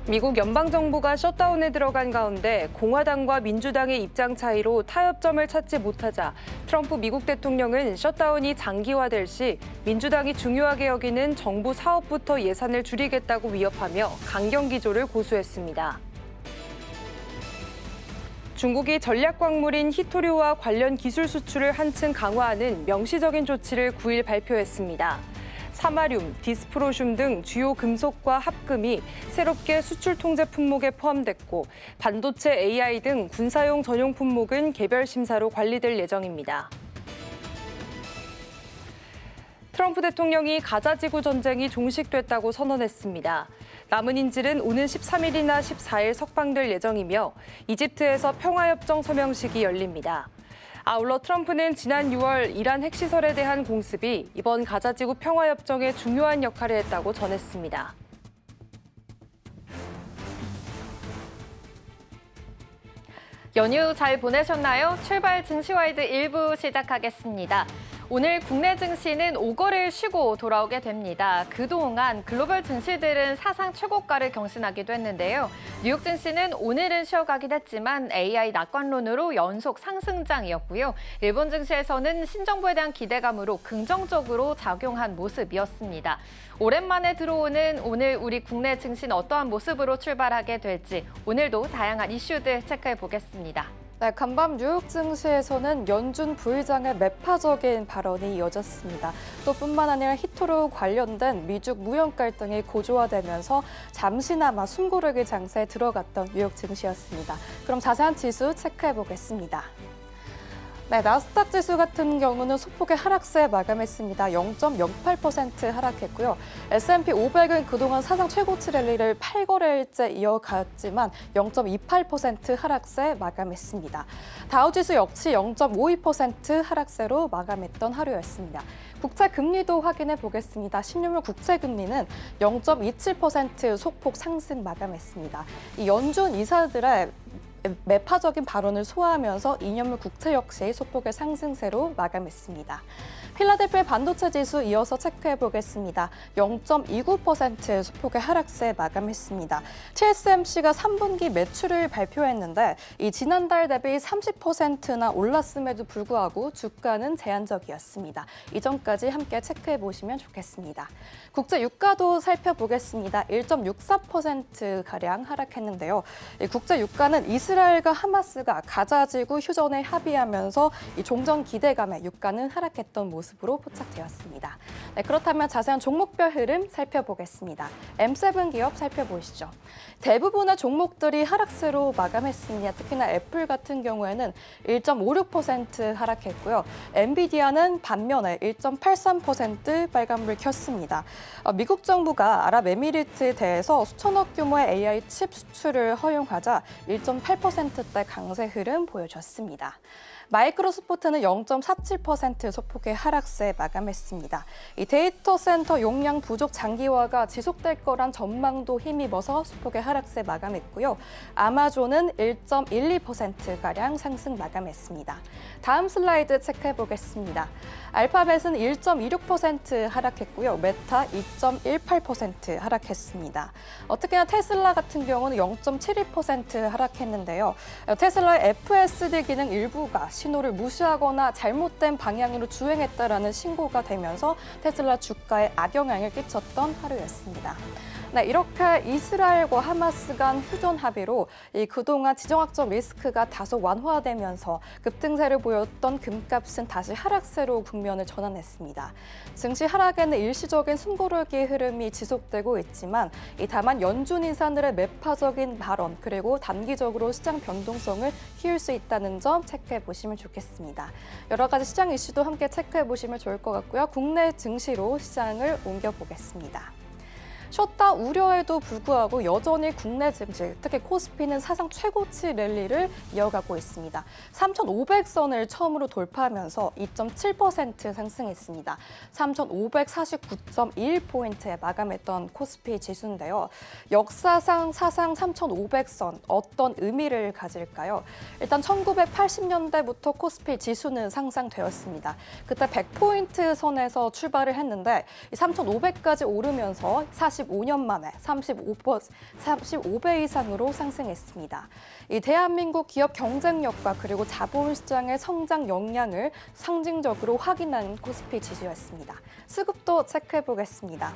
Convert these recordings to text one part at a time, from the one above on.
미국 연방정부가 셧다운에 들어간 가운데 공화당과 민주당의 입장 차이로 타협점을 찾지 못하자 트럼프 미국 대통령은 셧다운이 장기화될 시 민주당이 중요하게 여기는 정부 사업부터 예산을 줄이겠다고 위협하며 강경 기조를 고수했습니다. 중국이 전략광물인 히토류와 관련 기술 수출을 한층 강화하는 명시적인 조치를 9일 발표했습니다. 사마륨, 디스프로슘 등 주요 금속과 합금이 새롭게 수출 통제 품목에 포함됐고 반도체, AI 등 군사용 전용 품목은 개별 심사로 관리될 예정입니다. 트럼프 대통령이 가자 지구 전쟁이 종식됐다고 선언했습니다. 남은 인질은 오는 13일이나 14일 석방될 예정이며 이집트에서 평화협정 서명식이 열립니다. 아울러 트럼프는 지난 6월 이란 핵시설에 대한 공습이 이번 가자지구 평화협정에 중요한 역할을 했다고 전했습니다. 연휴 잘 보내셨나요? 출발 증시와이드 1부 시작하겠습니다. 오늘 국내 증시는 5거래일 쉬고 돌아오게 됩니다. 그동안 글로벌 증시들은 사상 최고가를 경신하기도 했는데요. 뉴욕 증시는 오늘은 쉬어가긴 했지만 AI 낙관론으로 연속 상승장이었고요. 일본 증시에서는 신정부에 대한 기대감으로 긍정적으로 작용한 모습이었습니다. 오랜만에 들어오는 오늘 우리 국내 증시는 어떠한 모습으로 출발하게 될지 오늘도 다양한 이슈들 체크해 보겠습니다. 네, 간밤 뉴욕 증시에서는 연준 부의장의 매파적인 발언이 이어졌습니다. 또 뿐만 아니라 히토류 관련된 미중 무역 갈등이 고조화되면서 잠시나마 숨고르기 장세에 들어갔던 뉴욕 증시였습니다. 그럼 자세한 지수 체크해 보겠습니다. 네, 나스닥 지수 같은 경우는 소폭의 하락세에 마감했습니다. 0.08% 하락했고요. S&P 500은 그동안 사상 최고치 랠리를 8거래일째 이어갔지만 0.28% 하락세 마감했습니다. 다우지수 역시 0.52% 하락세로 마감했던 하루였습니다. 국채 금리도 확인해 보겠습니다. 10년물 국채 금리는 0.27% 소폭 상승 마감했습니다. 이 연준 이사들의 매파적인 발언을 소화하면서 2년물 국채 역시 소폭의 상승세로 마감했습니다. 필라델피아 반도체 지수 이어서 체크해 보겠습니다. 0.29% 소폭의 하락세 마감했습니다. TSMC가 3분기 매출을 발표했는데 이 지난달 대비 30%나 올랐음에도 불구하고 주가는 제한적이었습니다. 이전까지 함께 체크해 보시면 좋겠습니다. 국제 유가도 살펴보겠습니다. 1.64%가량 하락했는데요. 국제 유가는 이스라엘과 하마스가 가자지구 휴전에 합의하면서 이 종전 기대감에 유가는 하락했던 모습으로 포착되었습니다. 네, 그렇다면 자세한 종목별 흐름 살펴보겠습니다. M7 기업 살펴보시죠. 대부분의 종목들이 하락세로 마감했습니다. 특히나 애플 같은 경우에는 1.56% 하락했고요. 엔비디아는 반면에 1.83% 빨간불 켰습니다. 미국 정부가 아랍에미리트에 대해서 수천억 규모의 AI 칩 수출을 허용하자 1.8%대 강세 흐름 보여줬습니다. 마이크로소프트는 0.47% 소폭의 하락세 마감했습니다. 이 데이터 센터 용량 부족 장기화가 지속될 거란 전망도 힘입어서 소폭의 하락세 마감했고요. 아마존은 1.12%가량 상승 마감했습니다. 다음 슬라이드 체크해 보겠습니다. 알파벳은 1.26% 하락했고요. 메타 2.18% 하락했습니다. 특히나 테슬라 같은 경우는 0.72% 하락했는데요. 테슬라의 FSD 기능 일부가 신호를 무시하거나 잘못된 방향으로 주행했다라는 신고가 되면서 테슬라 주가에 악영향을 끼쳤던 하루였습니다. 네, 이렇게 이스라엘과 하마스 간 휴전 합의로 그동안 지정학적 리스크가 다소 완화되면서 급등세를 보였던 금값은 다시 하락세로 국면을 전환했습니다. 증시 하락에는 일시적인 숨고르기 흐름이 지속되고 있지만 다만 연준 인사들의 매파적인 발언 그리고 단기적으로 시장 변동성을 키울 수 있다는 점 체크해 보시면 좋겠습니다. 여러 가지 시장 이슈도 함께 체크해 보시면 좋을 것 같고요. 국내 증시로 시장을 옮겨보겠습니다. 셧다운 우려에도 불구하고 여전히 국내 증시, 특히 코스피는 사상 최고치 랠리를 이어가고 있습니다. 3,500선을 처음으로 돌파하면서 2.7% 상승했습니다. 3,549.21포인트에 마감했던 코스피 지수인데요. 역사상 사상 3,500선 어떤 의미를 가질까요? 일단 1980년대부터 코스피 지수는 상상되었습니다. 그때 100포인트 선에서 출발을 했는데 3,500까지 오르면서 사실 45년 만에 35배 이상으로 상승했습니다. 이 대한민국 기업 경쟁력과 그리고 자본시장의 성장 역량을 상징적으로 확인한 코스피 지수였습니다. 수급도 체크해 보겠습니다.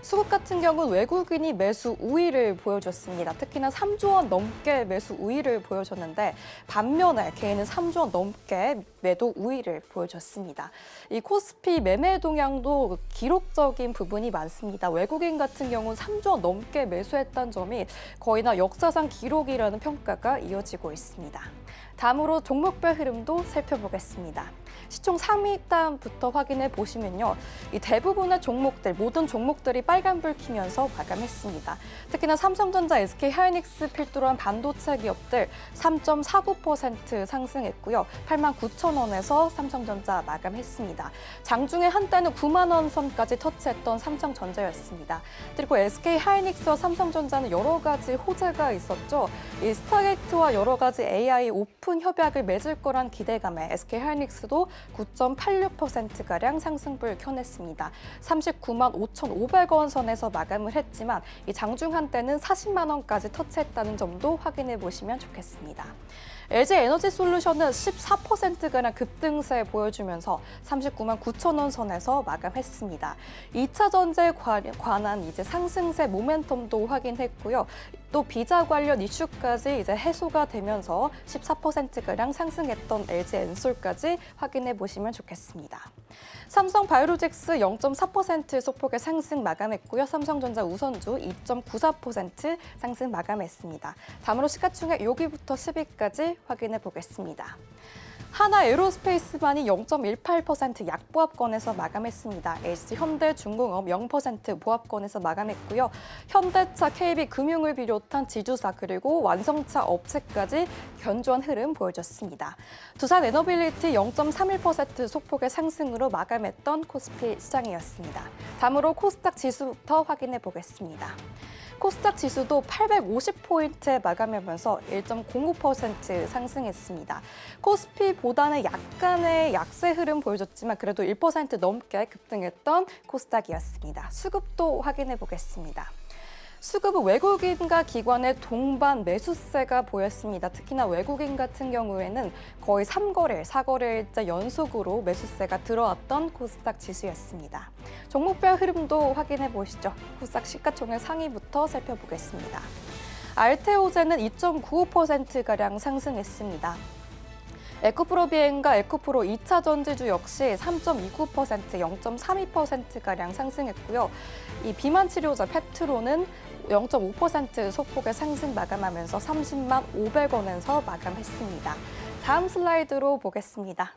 수급 같은 경우는 외국인이 매수 우위를 보여줬습니다. 특히나 3조 원 넘게 매수 우위를 보여줬는데 반면에 개인은 3조 원 넘게 매도 우위를 보여줬습니다. 이 코스피 매매 동향도 기록적인 부분이 많습니다. 외국인 같은 경우는 3조 원 넘게 매수했다는 점이 거의나 역사상 기록이라는 평가가 이어지고 있습니다. 다음으로 종목별 흐름도 살펴보겠습니다. 시총 3위단부터 확인해 보시면요. 이 대부분의 종목들, 모든 종목들이 빨간불 켜면서 마감했습니다. 특히나 삼성전자, SK하이닉스 필두로 한 반도체 기업들 3.49% 상승했고요. 89,000원에서 삼성전자 마감했습니다. 장중에 한때는 9만 원 선까지 터치했던 삼성전자였습니다. 그리고 SK하이닉스와 삼성전자는 여러 가지 호재가 있었죠. 이 스타게이트와 여러 가지 AI 오픈 협약을 맺을 거란 기대감에 SK하이닉스도 9.86%가량 상승불 켜냈습니다. 39만 5,500원 선에서 마감을 했지만 이 장중 한때는 40만 원까지 터치했다는 점도 확인해 보시면 좋겠습니다. LG에너지솔루션은 14%가량 급등세 보여주면서 39만 9천 원 선에서 마감했습니다. 2차 전지에 관한 이제 상승세 모멘텀도 확인했고요. 또 비자 관련 이슈까지 이제 해소가 되면서 14%가량 상승했던 LG엔솔까지 확인해 보시면 좋겠습니다. 삼성바이오로직스 0.4% 소폭의 상승 마감했고요. 삼성전자 우선주 2.94% 상승 마감했습니다. 다음으로 시가총액 6위부터 10위까지 확인해 보겠습니다. 하나에로스페이스만이 0.18% 약보합권에서 마감했습니다. HC현대중공업 0% 보합권에서 마감했고요. 현대차, KB금융을 비롯한 지주사 그리고 완성차 업체까지 견조한 흐름 보여줬습니다. 두산에너빌리티 0.31% 소폭의 상승으로 마감했던 코스피 시장이었습니다. 다음으로 코스닥 지수부터 확인해 보겠습니다. 코스닥 지수도 850포인트에 마감하면서 1.05% 상승했습니다. 코스피보다는 약간의 약세 흐름 보여줬지만 그래도 1% 넘게 급등했던 코스닥이었습니다. 수급도 확인해 보겠습니다. 수급은 외국인과 기관의 동반 매수세가 보였습니다. 특히나 외국인 같은 경우에는 거의 3거래일, 4거래일째 연속으로 매수세가 들어왔던 코스닥 지수였습니다. 종목별 흐름도 확인해 보시죠. 코스닥 시가총액 상위부터 살펴보겠습니다. 알테오제는 2.95%가량 상승했습니다. 에코프로비엔과 에코프로 2차 전지주 역시 3.29%, 0.32%가량 상승했고요. 이 비만 치료제 페트로는 0.5% 소폭의 상승 마감하면서 30만 500원에서 마감했습니다. 다음 슬라이드로 보겠습니다.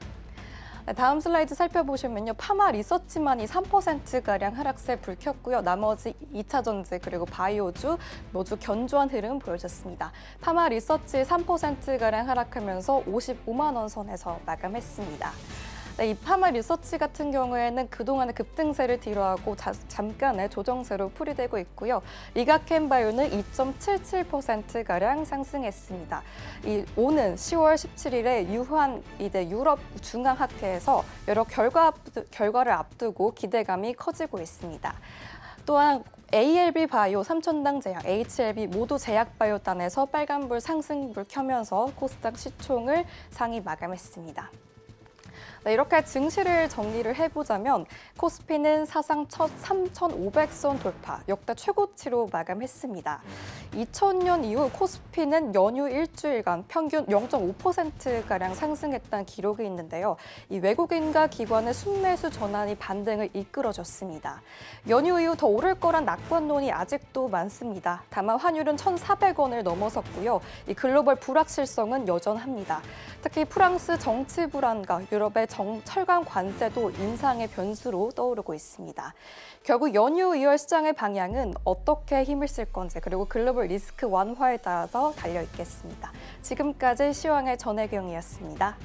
다음 슬라이드 살펴보시면요. 파마 리서치만이 3%가량 하락세 불 켰고요. 나머지 2차 전지 그리고 바이오주 모두 견조한 흐름 보여줬습니다. 파마 리서치 3%가량 하락하면서 55만 원 선에서 마감했습니다. 네, 이 파마 리서치 같은 경우에는 그동안의 급등세를 뒤로하고 잠깐의 조정세로 풀이되고 있고요. 리가켄바이오는 2.77%가량 상승했습니다. 오는 10월 17일에 유한 유럽 중앙학회에서 여러 결과를 앞두고 기대감이 커지고 있습니다. 또한 ALB 바이오, 삼천당 제약, HLB 모두 제약바이오단에서 빨간불 상승불 켜면서 코스닥 시총을 상위 마감했습니다. 네, 이렇게 증시를 정리를 해보자면 코스피는 사상 첫 3,500선 돌파, 역대 최고치로 마감했습니다. 2000년 이후 코스피는 연휴 일주일간 평균 0.5%가량 상승했다는 기록이 있는데요. 이 외국인과 기관의 순매수 전환이 반등을 이끌어줬습니다. 연휴 이후 더 오를 거란 낙관론이 아직도 많습니다. 다만 환율은 1,400원을 넘어섰고요. 이 글로벌 불확실성은 여전합니다. 특히 프랑스 정치 불안과 유럽의 철강 관세도 인상의 변수로 떠오르고 있습니다. 결국 연휴 2월 시장의 방향은 어떻게 힘을 쓸 건지 그리고 글로벌 리스크 완화에 따라서 달려 있겠습니다. 지금까지 시황의 전혜경이었습니다.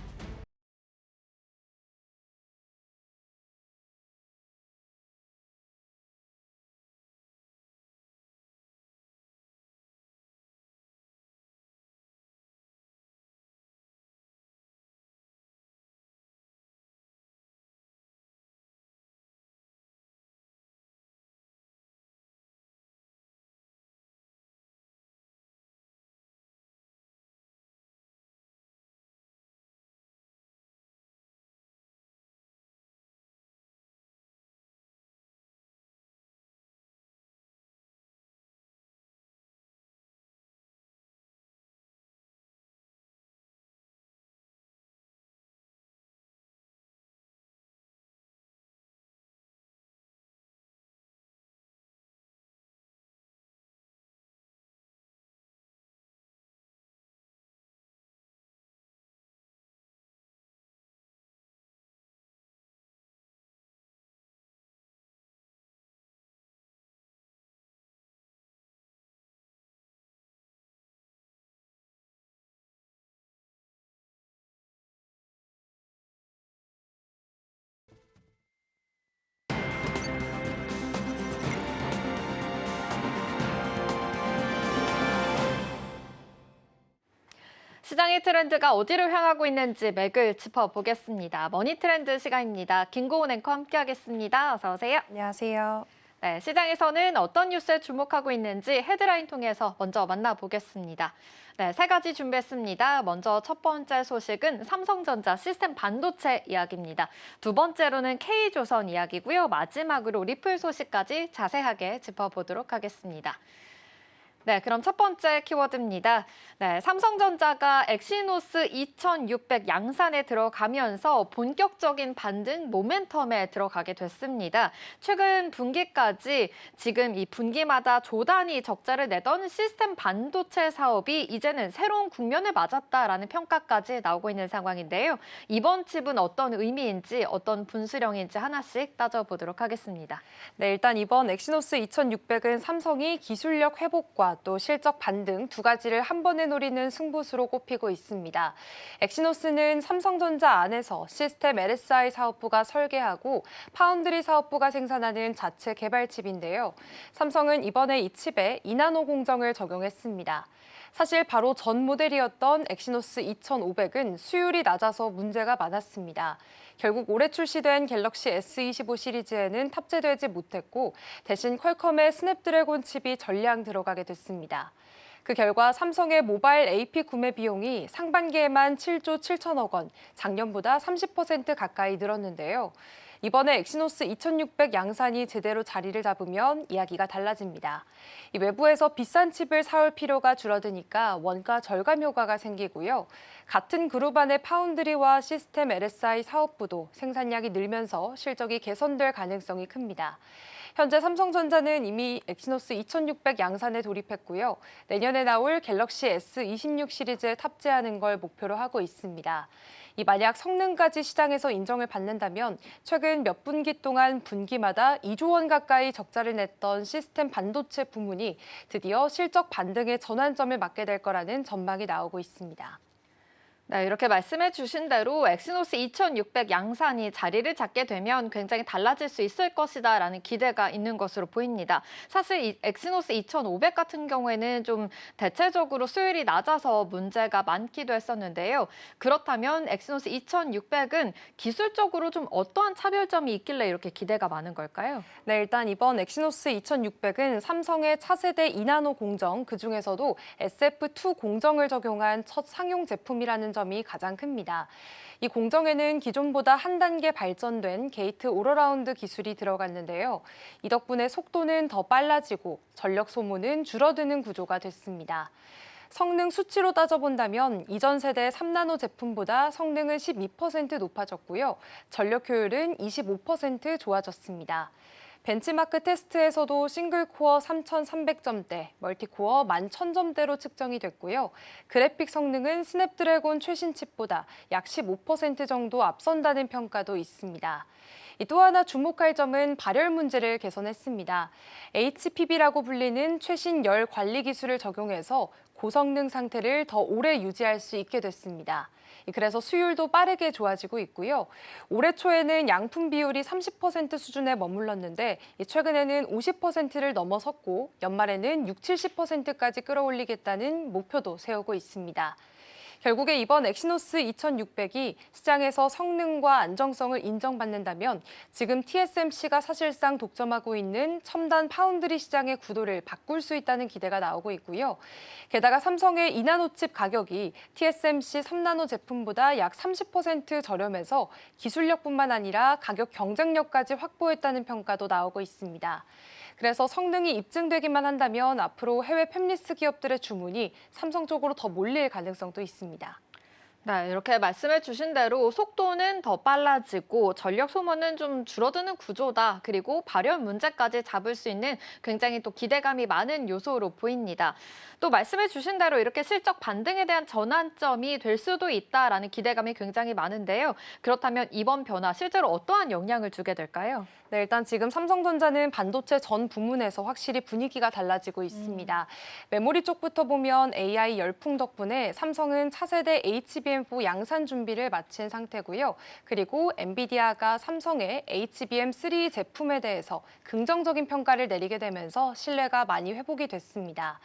시장의 트렌드가 어디로 향하고 있는지 맥을 짚어보겠습니다. 머니 트렌드 시간입니다. 김고은 앵커 함께하겠습니다. 어서 오세요. 안녕하세요. 네, 시장에서는 어떤 뉴스에 주목하고 있는지 헤드라인 통해서 먼저 만나보겠습니다. 네, 세 가지 준비했습니다. 먼저 첫 번째 소식은 삼성전자 시스템 반도체 이야기입니다. 두 번째로는 K조선 이야기고요. 마지막으로 리플 소식까지 자세하게 짚어보도록 하겠습니다. 네, 그럼 첫 번째 키워드입니다. 네, 삼성전자가 엑시노스 2600 양산에 들어가면서 본격적인 반등 모멘텀에 들어가게 됐습니다. 최근 분기까지 지금 이 분기마다 조단위 적자를 내던 시스템 반도체 사업이 이제는 새로운 국면을 맞았다라는 평가까지 나오고 있는 상황인데요. 이번 칩은 어떤 의미인지 어떤 분수령인지 하나씩 따져보도록 하겠습니다. 네, 일단 이번 엑시노스 2600은 삼성이 기술력 회복과 또 실적 반등 두 가지를 한 번에 노리는 승부수로 꼽히고 있습니다. 엑시노스는 삼성전자 안에서 시스템 LSI 사업부가 설계하고 파운드리 사업부가 생산하는 자체 개발 칩인데요. 삼성은 이번에 이 칩에 2나노 공정을 적용했습니다. 사실 바로 전 모델이었던 엑시노스 2500은 수율이 낮아서 문제가 많았습니다. 결국 올해 출시된 갤럭시 S25 시리즈에는 탑재되지 못했고 대신 퀄컴의 스냅드래곤 칩이 전량 들어가게 됐습니다. 그 결과 삼성의 모바일 AP 구매 비용이 상반기에만 7조 7천억 원, 작년보다 30% 가까이 늘었는데요. 이번에 엑시노스 2600 양산이 제대로 자리를 잡으면 이야기가 달라집니다. 이 외부에서 비싼 칩을 사올 필요가 줄어드니까 원가 절감 효과가 생기고요. 같은 그룹 안의 파운드리와 시스템 LSI 사업부도 생산량이 늘면서 실적이 개선될 가능성이 큽니다. 현재 삼성전자는 이미 엑시노스 2600 양산에 돌입했고요. 내년에 나올 갤럭시 S26 시리즈에 탑재하는 걸 목표로 하고 있습니다. 만약 성능까지 시장에서 인정을 받는다면 최근 몇 분기 동안 분기마다 2조 원 가까이 적자를 냈던 시스템 반도체 부문이 드디어 실적 반등의 전환점을 맞게 될 거라는 전망이 나오고 있습니다. 네, 이렇게 말씀해 주신 대로 엑시노스 2600 양산이 자리를 잡게 되면 굉장히 달라질 수 있을 것이다라는 기대가 있는 것으로 보입니다. 사실 이 엑시노스 2500 같은 경우에는 좀 대체적으로 수율이 낮아서 문제가 많기도 했었는데요. 그렇다면 엑시노스 2600은 기술적으로 좀 어떠한 차별점이 있길래 이렇게 기대가 많은 걸까요? 네, 일단 이번 엑시노스 2600은 삼성의 차세대 2나노 공정, 그중에서도 SF2 공정을 적용한 첫 상용 제품이라는 점이 가장 큽니다. 이 공정에는 기존보다 한 단계 발전된 게이트 올어라운드 기술이 들어갔는데요. 이 덕분에 속도는 더 빨라지고 전력 소모는 줄어드는 구조가 됐습니다. 성능 수치로 따져본다면 이전 세대 3나노 제품보다 성능은 12% 높아졌고요. 전력 효율은 25% 좋아졌습니다. 벤치마크 테스트에서도 싱글코어 3,300점대, 멀티코어 11,000점대로 측정이 됐고요. 그래픽 성능은 스냅드래곤 최신 칩보다 약 15% 정도 앞선다는 평가도 있습니다. 또 하나 주목할 점은 발열 문제를 개선했습니다. HPB라고 불리는 최신 열 관리 기술을 적용해서 고성능 상태를 더 오래 유지할 수 있게 됐습니다. 그래서 수율도 빠르게 좋아지고 있고요. 올해 초에는 양품 비율이 30% 수준에 머물렀는데 최근에는 50%를 넘어섰고 연말에는 60, 70%까지 끌어올리겠다는 목표도 세우고 있습니다. 결국에 이번 엑시노스 2600이 시장에서 성능과 안정성을 인정받는다면 지금 TSMC가 사실상 독점하고 있는 첨단 파운드리 시장의 구도를 바꿀 수 있다는 기대가 나오고 있고요. 게다가 삼성의 2나노 칩 가격이 TSMC 3나노 제품보다 약 30% 저렴해서 기술력뿐만 아니라 가격 경쟁력까지 확보했다는 평가도 나오고 있습니다. 그래서 성능이 입증되기만 한다면 앞으로 해외 팹리스 기업들의 주문이 삼성 쪽으로 더 몰릴 가능성도 있습니다. 네, 이렇게 말씀해 주신 대로 속도는 더 빨라지고 전력 소모는 좀 줄어드는 구조다. 그리고 발열 문제까지 잡을 수 있는 굉장히 또 기대감이 많은 요소로 보입니다. 또 말씀해 주신 대로 이렇게 실적 반등에 대한 전환점이 될 수도 있다라는 기대감이 굉장히 많은데요. 그렇다면 이번 변화 실제로 어떠한 영향을 주게 될까요? 네, 일단 지금 삼성전자는 반도체 전 부문에서 확실히 분위기가 달라지고 있습니다. 메모리 쪽부터 보면 AI 열풍 덕분에 삼성은 차세대 HBM HBM4 양산 준비를 마친 상태고요. 그리고 엔비디아가 삼성의 HBM3 제품에 대해서 긍정적인 평가를 내리게 되면서 신뢰가 많이 회복이 됐습니다.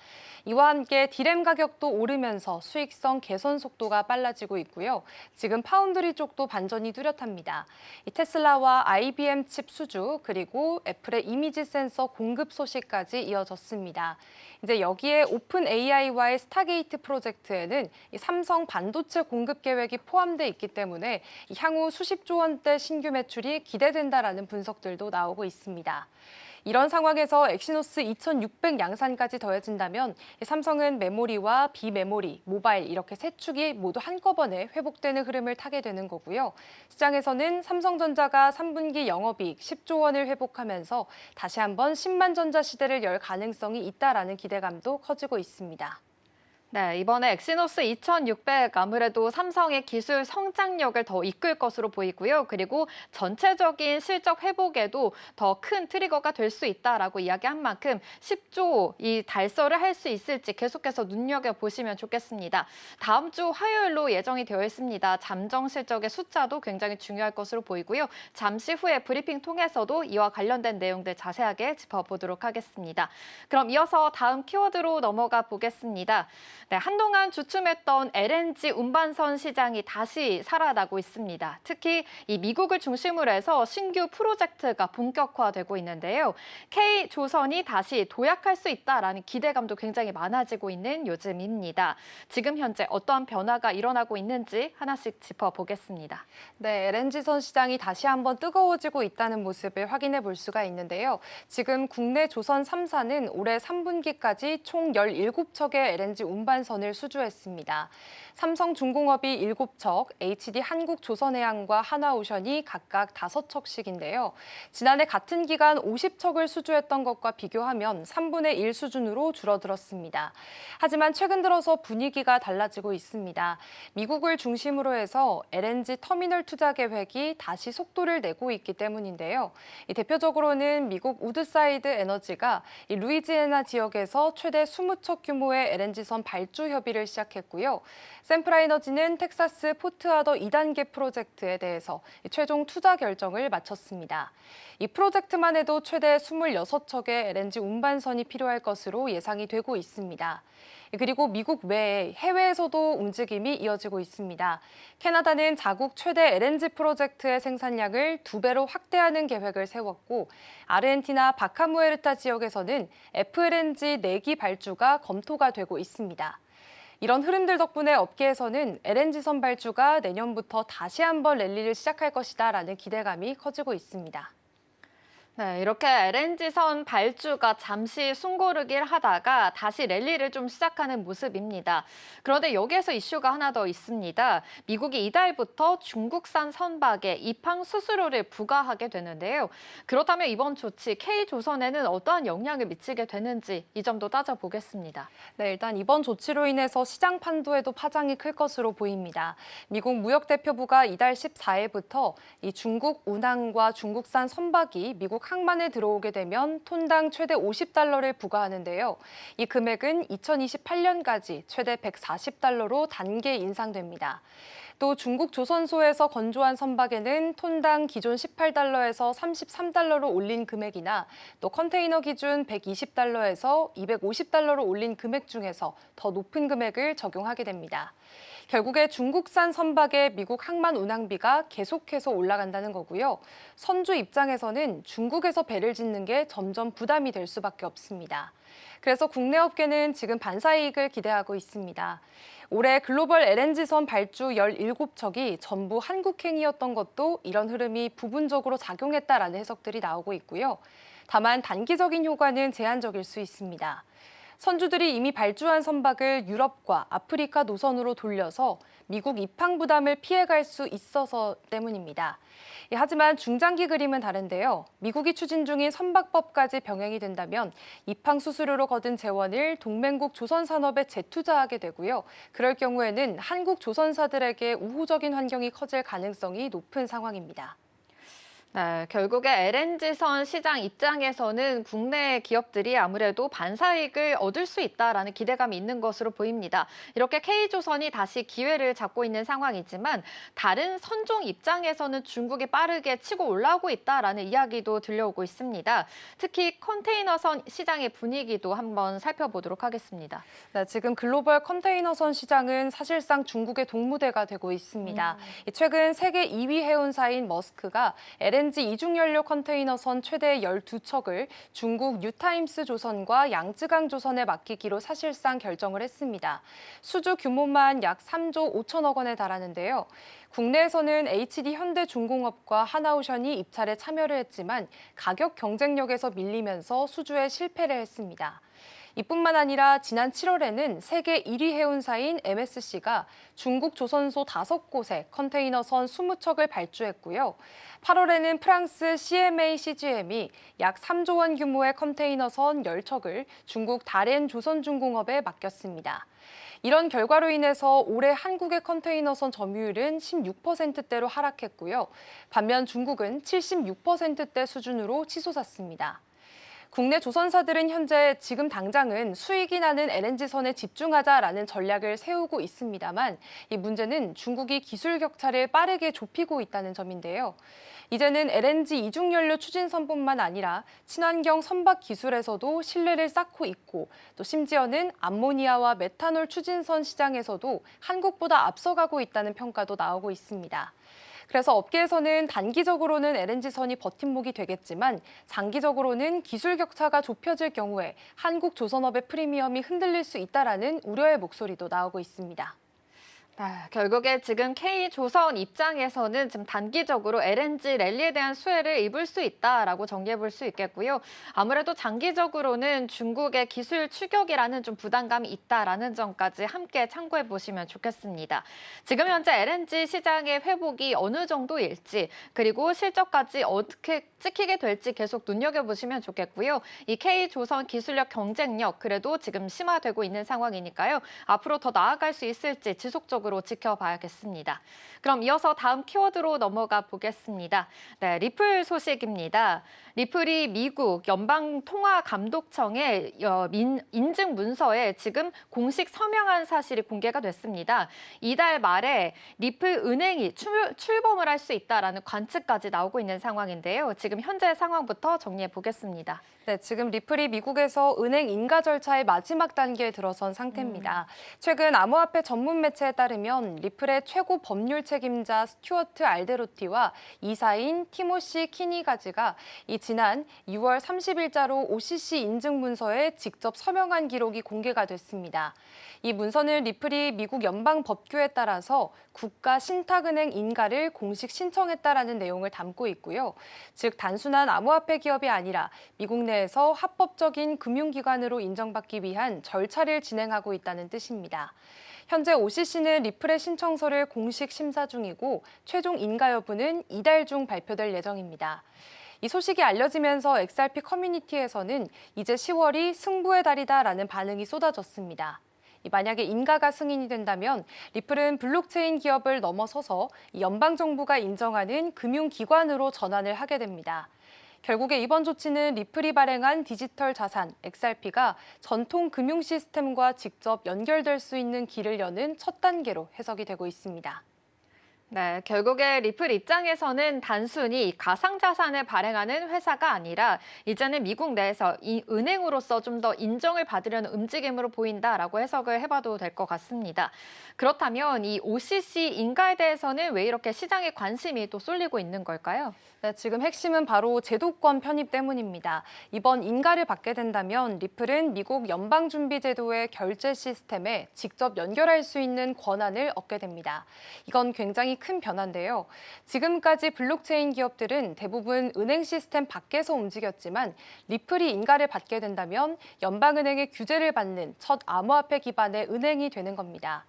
이와 함께 디램 가격도 오르면서 수익성 개선 속도가 빨라지고 있고요. 지금 파운드리 쪽도 반전이 뚜렷합니다. 이 테슬라와 IBM 칩 수주 그리고 애플의 이미지 센서 공급 소식까지 이어졌습니다. 이제 여기에 오픈 AI와의 스타게이트 프로젝트에는 이 삼성 반도체 공급 계획이 포함돼 있기 때문에 향후 수십조 원대 신규 매출이 기대된다라는 분석들도 나오고 있습니다. 이런 상황에서 엑시노스 2600 양산까지 더해진다면 삼성은 메모리와 비메모리, 모바일 이렇게 세 축이 모두 한꺼번에 회복되는 흐름을 타게 되는 거고요. 시장에서는 삼성전자가 3분기 영업이익 10조 원을 회복하면서 다시 한번 10만 전자 시대를 열 가능성이 있다라는 기대감도 커지고 있습니다. 네, 이번에 엑시노스 2600 아무래도 삼성의 기술 성장력을 더 이끌 것으로 보이고요. 그리고 전체적인 실적 회복에도 더 큰 트리거가 될 수 있다라고 이야기한 만큼 10조 이 달성을 할 수 있을지 계속해서 눈여겨보시면 좋겠습니다. 다음 주 화요일로 예정이 되어 있습니다. 잠정 실적의 숫자도 굉장히 중요할 것으로 보이고요. 잠시 후에 브리핑 통해서도 이와 관련된 내용들 자세하게 짚어보도록 하겠습니다. 그럼 이어서 다음 키워드로 넘어가 보겠습니다. 네, 한동안 주춤했던 LNG 운반선 시장이 다시 살아나고 있습니다. 특히 이 미국을 중심으로 해서 신규 프로젝트가 본격화되고 있는데요. K조선이 다시 도약할 수 있다라는 기대감도 굉장히 많아지고 있는 요즘입니다. 지금 현재 어떠한 변화가 일어나고 있는지 하나씩 짚어보겠습니다. 네, LNG선 시장이 다시 한번 뜨거워지고 있다는 모습을 확인해 볼 수가 있는데요. 지금 국내 조선 3사는 올해 3분기까지 총 17척의 LNG 운반선을 수주했습니다. 삼성중공업이 7척, HD 한국조선해양과 하나오션이 각각 5척씩인데요. 지난해 같은 기간 50척을 수주했던 것과 비교하면 3분의 1 수준으로 줄어들었습니다. 하지만 최근 들어서 분위기가 달라지고 있습니다. 미국을 중심으로 해서 LNG 터미널 투자 계획이 다시 속도를 내고 있기 때문인데요. 대표적으로는 미국 우드사이드 에너지가 루이지애나 지역에서 최대 20척 규모의 LNG선 발주 협의를 시작했고요. 샘프라에너지는 텍사스 포트하더 2단계 프로젝트에 대해서 최종 투자 결정을 마쳤습니다. 이 프로젝트만 해도 최대 26척의 LNG 운반선이 필요할 것으로 예상이 되고 있습니다. 그리고 미국 외에 해외에서도 움직임이 이어지고 있습니다. 캐나다는 자국 최대 LNG 프로젝트의 생산량을 2배로 확대하는 계획을 세웠고, 아르헨티나 바카무에르타 지역에서는 FLNG 4기 발주가 검토가 되고 있습니다. 이런 흐름들 덕분에 업계에서는 LNG선 발주가 내년부터 다시 한번 랠리를 시작할 것이다라는 기대감이 커지고 있습니다. 네, 이렇게 LNG선 발주가 잠시 숨고르기를 하다가 다시 랠리를 좀 시작하는 모습입니다. 그런데 여기에서 이슈가 하나 더 있습니다. 미국이 이달부터 중국산 선박에 입항 수수료를 부과하게 되는데요. 그렇다면 이번 조치 K조선에는 어떠한 영향을 미치게 되는지 이 점도 따져보겠습니다. 네, 일단 이번 조치로 인해서 시장 판도에도 파장이 클 것으로 보입니다. 미국 무역대표부가 이달 14일부터 이 중국 운항과 중국산 선박이 미국 항만에 들어오게 되면 톤당 최대 $50를 부과하는데요. 이 금액은 2028년까지 최대 $140로 단계 인상됩니다. 또 중국 조선소에서 건조한 선박에는 톤당 기존 $18에서 $33로 올린 금액이나 또 컨테이너 기준 $120에서 $250로 올린 금액 중에서 더 높은 금액을 적용하게 됩니다. 결국에 중국산 선박의 미국 항만 운항비가 계속해서 올라간다는 거고요. 선주 입장에서는 중국에서 배를 짓는 게 점점 부담이 될 수밖에 없습니다. 그래서 국내 업계는 지금 반사이익을 기대하고 있습니다. 올해 글로벌 LNG선 발주 17척이 전부 한국행이었던 것도 이런 흐름이 부분적으로 작용했다라는 해석들이 나오고 있고요. 다만 단기적인 효과는 제한적일 수 있습니다. 선주들이 이미 발주한 선박을 유럽과 아프리카 노선으로 돌려서 미국 입항 부담을 피해갈 수 있어서 때문입니다. 하지만 중장기 그림은 다른데요. 미국이 추진 중인 선박법까지 병행이 된다면 입항 수수료로 거둔 재원을 동맹국 조선산업에 재투자하게 되고요. 그럴 경우에는 한국 조선사들에게 우호적인 환경이 커질 가능성이 높은 상황입니다. 네, 결국에 LNG선 시장 입장에서는 국내 기업들이 아무래도 반사이익을 얻을 수 있다라는 기대감이 있는 것으로 보입니다. 이렇게 K조선이 다시 기회를 잡고 있는 상황이지만 다른 선종 입장에서는 중국이 빠르게 치고 올라오고 있다라는 이야기도 들려오고 있습니다. 특히 컨테이너선 시장의 분위기도 한번 살펴보도록 하겠습니다. 네, 지금 글로벌 컨테이너선 시장은 사실상 중국의 동무대가 되고 있습니다. 최근 세계 2위 해운사인 머스크가 LNG 이중연료 컨테이너선 최대 12척을 중국 뉴타임스 조선과 양쯔강 조선에 맡기기로 사실상 결정을 했습니다. 수주 규모만 약 3조 5천억 원에 달하는데요. 국내에서는 HD 현대중공업과 하나오션이 입찰에 참여를 했지만 가격 경쟁력에서 밀리면서 수주에 실패를 했습니다. 이뿐만 아니라 지난 7월에는 세계 1위 해운사인 MSC가 중국 조선소 5곳에 컨테이너선 20척을 발주했고요. 8월에는 프랑스 CMA CGM이 약 3조 원 규모의 컨테이너선 10척을 중국 다롄 조선중공업에 맡겼습니다. 이런 결과로 인해서 올해 한국의 컨테이너선 점유율은 16%대로 하락했고요. 반면 중국은 76%대 수준으로 치솟았습니다. 국내 조선사들은 현재 지금 당장은 수익이 나는 LNG선에 집중하자라는 전략을 세우고 있습니다만 이 문제는 중국이 기술 격차를 빠르게 좁히고 있다는 점인데요. 이제는 LNG 이중연료 추진선뿐만 아니라 친환경 선박 기술에서도 신뢰를 쌓고 있고 또 심지어는 암모니아와 메탄올 추진선 시장에서도 한국보다 앞서가고 있다는 평가도 나오고 있습니다. 그래서 업계에서는 단기적으로는 LNG선이 버팀목이 되겠지만 장기적으로는 기술 격차가 좁혀질 경우에 한국 조선업의 프리미엄이 흔들릴 수 있다라는 우려의 목소리도 나오고 있습니다. 결국에 지금 K조선 입장에서는 지금 단기적으로 LNG 랠리에 대한 수혜를 입을 수 있다라고 정리해 볼 수 있겠고요. 아무래도 장기적으로는 중국의 기술 추격이라는 좀 부담감이 있다라는 점까지 함께 참고해 보시면 좋겠습니다. 지금 현재 LNG 시장의 회복이 어느 정도일지 그리고 실적까지 어떻게 찍히게 될지 계속 눈여겨보시면 좋겠고요. 이 K조선 기술력 경쟁력 그래도 지금 심화되고 있는 상황이니까요. 앞으로 더 나아갈 수 있을지 지속적으로 지켜봐야겠습니다. 그럼 이어서 다음 키워드로 넘어가 보겠습니다. 네, 리플 소식입니다. 리플이 미국 연방통화감독청의 인증 문서에 지금 공식 서명한 사실이 공개가 됐습니다. 이달 말에 리플 은행이 출범을 할 수 있다라는 관측까지 나오고 있는 상황인데요. 지금 현재 상황부터 정리해 보겠습니다. 네, 지금 리플이 미국에서 은행 인가 절차의 마지막 단계에 들어선 상태입니다. 최근 암호화폐 전문 매체에 따르면 리플의 최고 법률 책임자 스튜어트 알데로티와 이사인 티모시 키니가지가 지난 6월 30일자로 OCC 인증 문서에 직접 서명한 기록이 공개가 됐습니다. 이 문서는 리플이 미국 연방법규에 따라서 국가 신탁은행 인가를 공식 신청했다라는 내용을 담고 있고요. 즉 단순한 암호화폐 기업이 아니라 미국 내에서 합법적인 금융기관으로 인정받기 위한 절차를 진행하고 있다는 뜻입니다. 현재 OCC는 리플의 신청서를 공식 심사 중이고 최종 인가 여부는 이달 중 발표될 예정입니다. 이 소식이 알려지면서 XRP 커뮤니티에서는 이제 10월이 승부의 달이다라는 반응이 쏟아졌습니다. 만약에 인가가 승인이 된다면 리플은 블록체인 기업을 넘어서서 연방정부가 인정하는 금융기관으로 전환을 하게 됩니다. 결국에 이번 조치는 리플이 발행한 디지털 자산 XRP가 전통 금융 시스템과 직접 연결될 수 있는 길을 여는 첫 단계로 해석이 되고 있습니다. 네, 결국에 리플 입장에서는 단순히 가상자산을 발행하는 회사가 아니라 이제는 미국 내에서 이 은행으로서 좀 더 인정을 받으려는 움직임으로 보인다라고 해석을 해봐도 될 것 같습니다. 그렇다면 이 OCC 인가에 대해서는 왜 이렇게 시장의 관심이 또 쏠리고 있는 걸까요? 네, 지금 핵심은 바로 제도권 편입 때문입니다. 이번 인가를 받게 된다면 리플은 미국 연방준비제도의 결제 시스템에 직접 연결할 수 있는 권한을 얻게 됩니다. 이건 굉장히 큰 변화인데요. 지금까지 블록체인 기업들은 대부분 은행 시스템 밖에서 움직였지만 리플이 인가를 받게 된다면 연방은행의 규제를 받는 첫 암호화폐 기반의 은행이 되는 겁니다.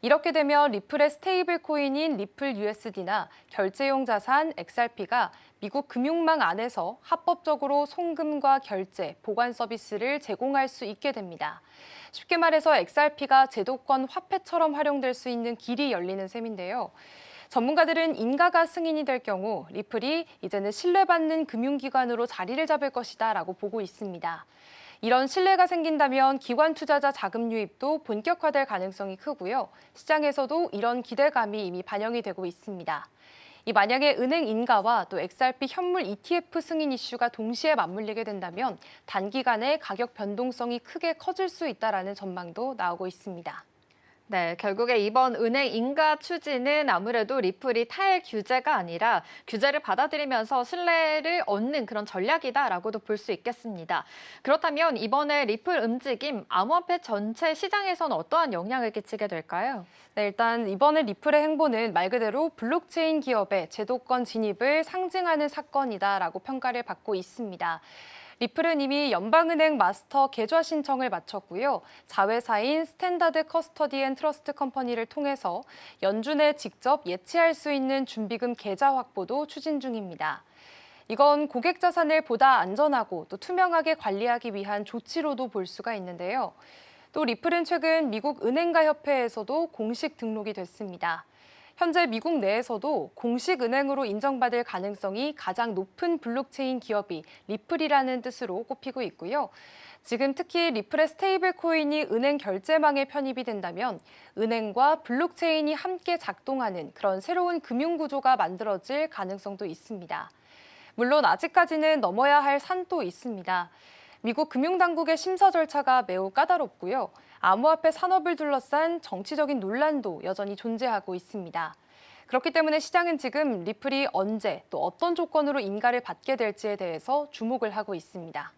이렇게 되면 리플의 스테이블 코인인 리플 USD나 결제용 자산 XRP가 미국 금융망 안에서 합법적으로 송금과 결제, 보관 서비스를 제공할 수 있게 됩니다. 쉽게 말해서 XRP가 제도권 화폐처럼 활용될 수 있는 길이 열리는 셈인데요. 전문가들은 인가가 승인이 될 경우 리플이 이제는 신뢰받는 금융기관으로 자리를 잡을 것이다라고 보고 있습니다. 이런 신뢰가 생긴다면 기관 투자자 자금 유입도 본격화될 가능성이 크고요. 시장에서도 이런 기대감이 이미 반영이 되고 있습니다. 만약에 은행 인가와 또 XRP 현물 ETF 승인 이슈가 동시에 맞물리게 된다면 단기간에 가격 변동성이 크게 커질 수 있다라는 전망도 나오고 있습니다. 네, 결국에 이번 은행 인가 추진은 아무래도 리플이 탈 규제가 아니라 규제를 받아들이면서 신뢰를 얻는 그런 전략이다라고도 볼 수 있겠습니다. 그렇다면 이번에 리플 움직임, 암호화폐 전체 시장에서는 어떠한 영향을 끼치게 될까요? 네, 일단 이번에 리플의 행보는 말 그대로 블록체인 기업의 제도권 진입을 상징하는 사건이다라고 평가를 받고 있습니다. 리플은 이미 연방은행 마스터 계좌 신청을 마쳤고요. 자회사인 스탠다드 커스터디 앤 트러스트 컴퍼니를 통해서 연준에 직접 예치할 수 있는 준비금 계좌 확보도 추진 중입니다. 이건 고객 자산을 보다 안전하고 또 투명하게 관리하기 위한 조치로도 볼 수가 있는데요. 또 리플은 최근 미국 은행가 협회에서도 공식 등록이 됐습니다. 현재 미국 내에서도 공식 은행으로 인정받을 가능성이 가장 높은 블록체인 기업이 리플이라는 뜻으로 꼽히고 있고요. 지금 특히 리플의 스테이블 코인이 은행 결제망에 편입이 된다면 은행과 블록체인이 함께 작동하는 그런 새로운 금융 구조가 만들어질 가능성도 있습니다. 물론 아직까지는 넘어야 할 산도 있습니다. 미국 금융당국의 심사 절차가 매우 까다롭고요. 암호화폐 산업을 둘러싼 정치적인 논란도 여전히 존재하고 있습니다. 그렇기 때문에 시장은 지금 리플이 언제 또 어떤 조건으로 인가를 받게 될지에 대해서 주목을 하고 있습니다.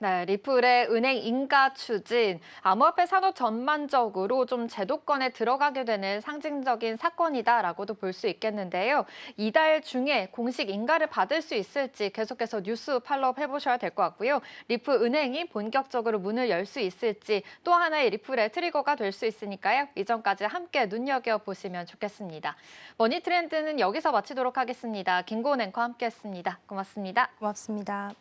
네, 리플의 은행 인가 추진, 암호화폐 산업 전반적으로 좀 제도권에 들어가게 되는 상징적인 사건이다라고도 볼 수 있겠는데요. 이달 중에 공식 인가를 받을 수 있을지 계속해서 뉴스 팔로우 해보셔야 될 것 같고요. 리플 은행이 본격적으로 문을 열 수 있을지 또 하나의 리플의 트리거가 될 수 있으니까요. 이전까지 함께 눈여겨보시면 좋겠습니다. 머니 트렌드는 여기서 마치도록 하겠습니다. 김고은 앵커와 함께했습니다. 고맙습니다. 고맙습니다.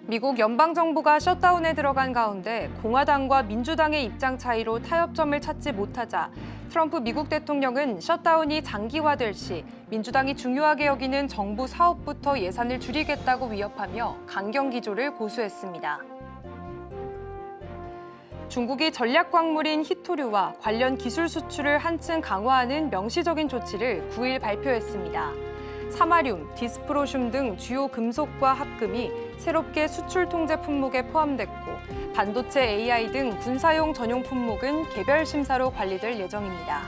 미국 연방정부가 셧다운에 들어간 가운데 공화당과 민주당의 입장 차이로 타협점을 찾지 못하자 트럼프 미국 대통령은 셧다운이 장기화될 시 민주당이 중요하게 여기는 정부 사업부터 예산을 줄이겠다고 위협하며 강경 기조를 고수했습니다. 중국이 전략 광물인 히토류와 관련 기술 수출을 한층 강화하는 명시적인 조치를 9일 발표했습니다. 사마륨, 디스프로슘 등 주요 금속과 합금이 새롭게 수출 통제 품목에 포함됐고 반도체 AI 등 군사용 전용 품목은 개별 심사로 관리될 예정입니다.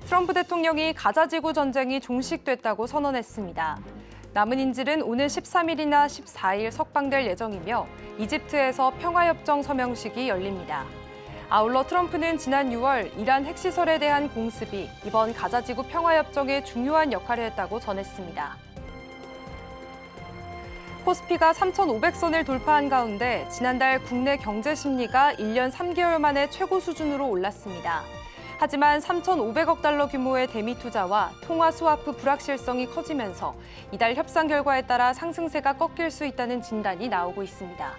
트럼프 대통령이 가자 지구 전쟁이 종식됐다고 선언했습니다. 남은 인질은 오늘 13일이나 14일 석방될 예정이며 이집트에서 평화협정 서명식이 열립니다. 아울러 트럼프는 지난 6월 이란 핵시설에 대한 공습이 이번 가자지구 평화협정에 중요한 역할을 했다고 전했습니다. 코스피가 3,500선을 돌파한 가운데 지난달 국내 경제 심리가 1년 3개월 만에 최고 수준으로 올랐습니다. 하지만 3,500억 달러 규모의 대미 투자와 통화 스와프 불확실성이 커지면서 이달 협상 결과에 따라 상승세가 꺾일 수 있다는 진단이 나오고 있습니다.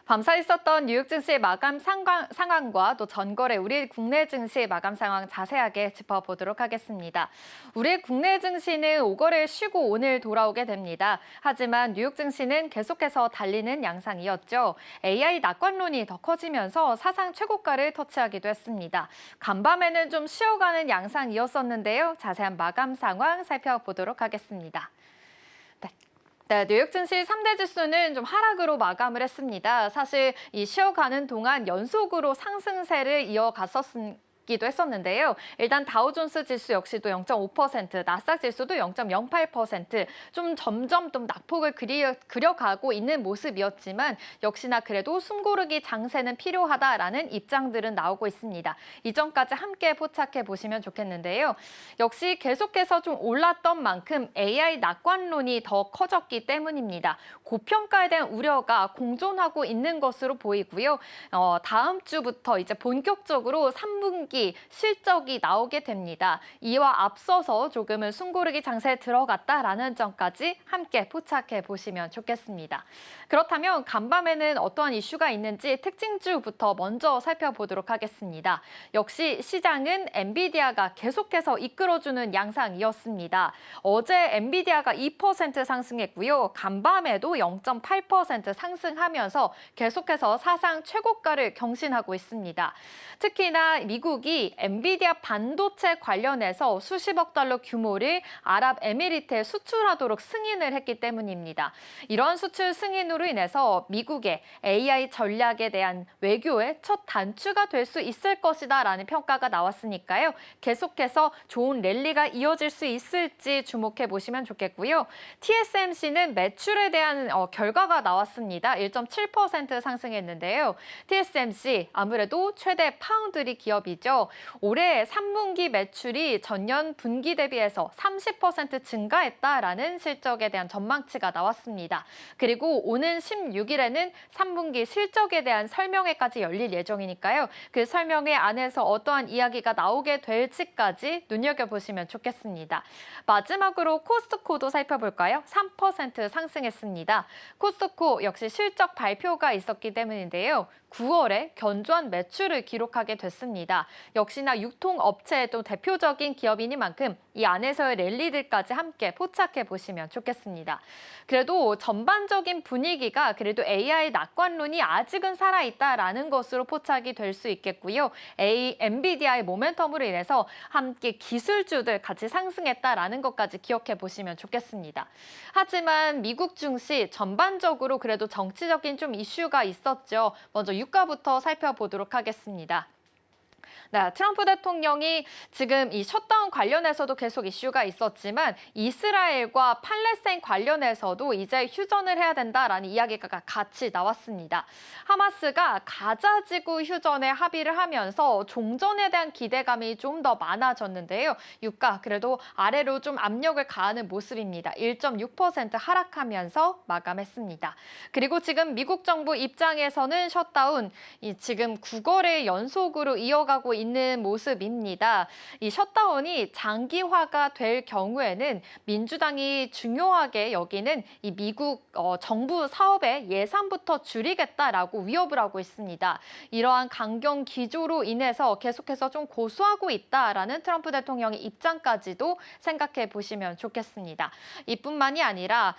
밤사 있었던 뉴욕 증시의 마감 상황과 또 전거래 우리 국내 증시의 마감 상황 자세하게 짚어보도록 하겠습니다. 우리 국내 증시는 5거래를 쉬고 오늘 돌아오게 됩니다. 하지만 뉴욕 증시는 계속해서 달리는 양상이었죠. AI 낙관론이 더 커지면서 사상 최고가를 터치하기도 했습니다. 간밤에는 좀 쉬어가는 양상이었었는데요. 자세한 마감 상황 살펴보도록 하겠습니다. 네, 뉴욕 증시 3대 지수는 좀 하락으로 마감을 했습니다. 사실 이 쉬어가는 동안 연속으로 상승세를 이어갔었기도 했었는데요. 일단 다우존스 지수 역시도 0.5%, 나스닥 지수도 0.08%, 좀 점점 좀 낙폭을 그려가고 있는 모습이었지만 역시나 그래도 숨고르기 장세는 필요하다라는 입장들은 나오고 있습니다. 이점까지 함께 포착해 보시면 좋겠는데요. 역시 계속해서 좀 올랐던 만큼 AI 낙관론이 더 커졌기 때문입니다. 고평가에 대한 우려가 공존하고 있는 것으로 보이고요. 다음 주부터 이제 본격적으로 3분기 실적이 나오게 됩니다. 이와 앞서서 조금은 숨고르기 장세에 들어갔다라는 점까지 함께 포착해 보시면 좋겠습니다. 그렇다면 간밤에는 어떠한 이슈가 있는지 특징주부터 먼저 살펴보도록 하겠습니다. 역시 시장은 엔비디아가 계속해서 이끌어주는 양상이었습니다. 어제 엔비디아가 2% 상승했고요. 간밤에도 0.8% 상승하면서 계속해서 사상 최고가를 경신하고 있습니다. 특히나 미국이 엔비디아 반도체 관련해서 수십억 달러 규모를 아랍에미리트에 수출하도록 승인을 했기 때문입니다. 이런 수출 승인으로 인해서 미국의 AI 전략에 대한 외교의 첫 단추가 될 수 있을 것이다라는 평가가 나왔으니까요. 계속해서 좋은 랠리가 이어질 수 있을지 주목해 보시면 좋겠고요. TSMC는 매출에 대한 결과가 나왔습니다. 1.7% 상승했는데요. TSMC 아무래도 최대 파운드리 기업이죠. 올해 3분기 매출이 전년 분기 대비해서 30% 증가했다라는 실적에 대한 전망치가 나왔습니다. 그리고 오는 16일에는 3분기 실적에 대한 설명회까지 열릴 예정이니까요. 그 설명회 안에서 어떠한 이야기가 나오게 될지까지 눈여겨보시면 좋겠습니다. 마지막으로 코스트코도 살펴볼까요? 3% 상승했습니다. 코스트코 역시 실적 발표가 있었기 때문인데요. 9월에 견조한 매출을 기록하게 됐습니다. 역시나 유통업체의 또 대표적인 기업이니만큼 이 안에서의 랠리들까지 함께 포착해 보시면 좋겠습니다. 그래도 전반적인 분위기가 그래도 AI 낙관론이 아직은 살아있다라는 것으로 포착이 될 수 있겠고요. 엔비디아의 모멘텀으로 인해서 함께 기술주들 같이 상승했다라는 것까지 기억해 보시면 좋겠습니다. 하지만 미국 증시 전반적으로 그래도 정치적인 좀 이슈가 있었죠. 먼저 유가부터 살펴보도록 하겠습니다. 네, 트럼프 대통령이 지금 이 셧다운 관련해서도 계속 이슈가 있었지만 이스라엘과 팔레스타인 관련해서도 이제 휴전을 해야 된다라는 이야기가 같이 나왔습니다. 하마스가 가자 지구 휴전에 합의를 하면서 종전에 대한 기대감이 좀 더 많아졌는데요. 유가 그래도 아래로 좀 압력을 가하는 모습입니다. 1.6% 하락하면서 마감했습니다. 그리고 지금 미국 정부 입장에서는 셧다운 지금 9거래 연속으로 이어가고 있는 모습입니다. 이 셧다운이 장기화가 될 경우에는 민주당이 중요하게 여기는 이 미국 정부 사업의 예산부터 줄이겠다라고 위협을 하고 있습니다. 이러한 강경 기조로 인해서 계속해서 좀 고수하고 있다라는 트럼프 대통령의 입장까지도 생각해 보시면 좋겠습니다. 이뿐만이 아니라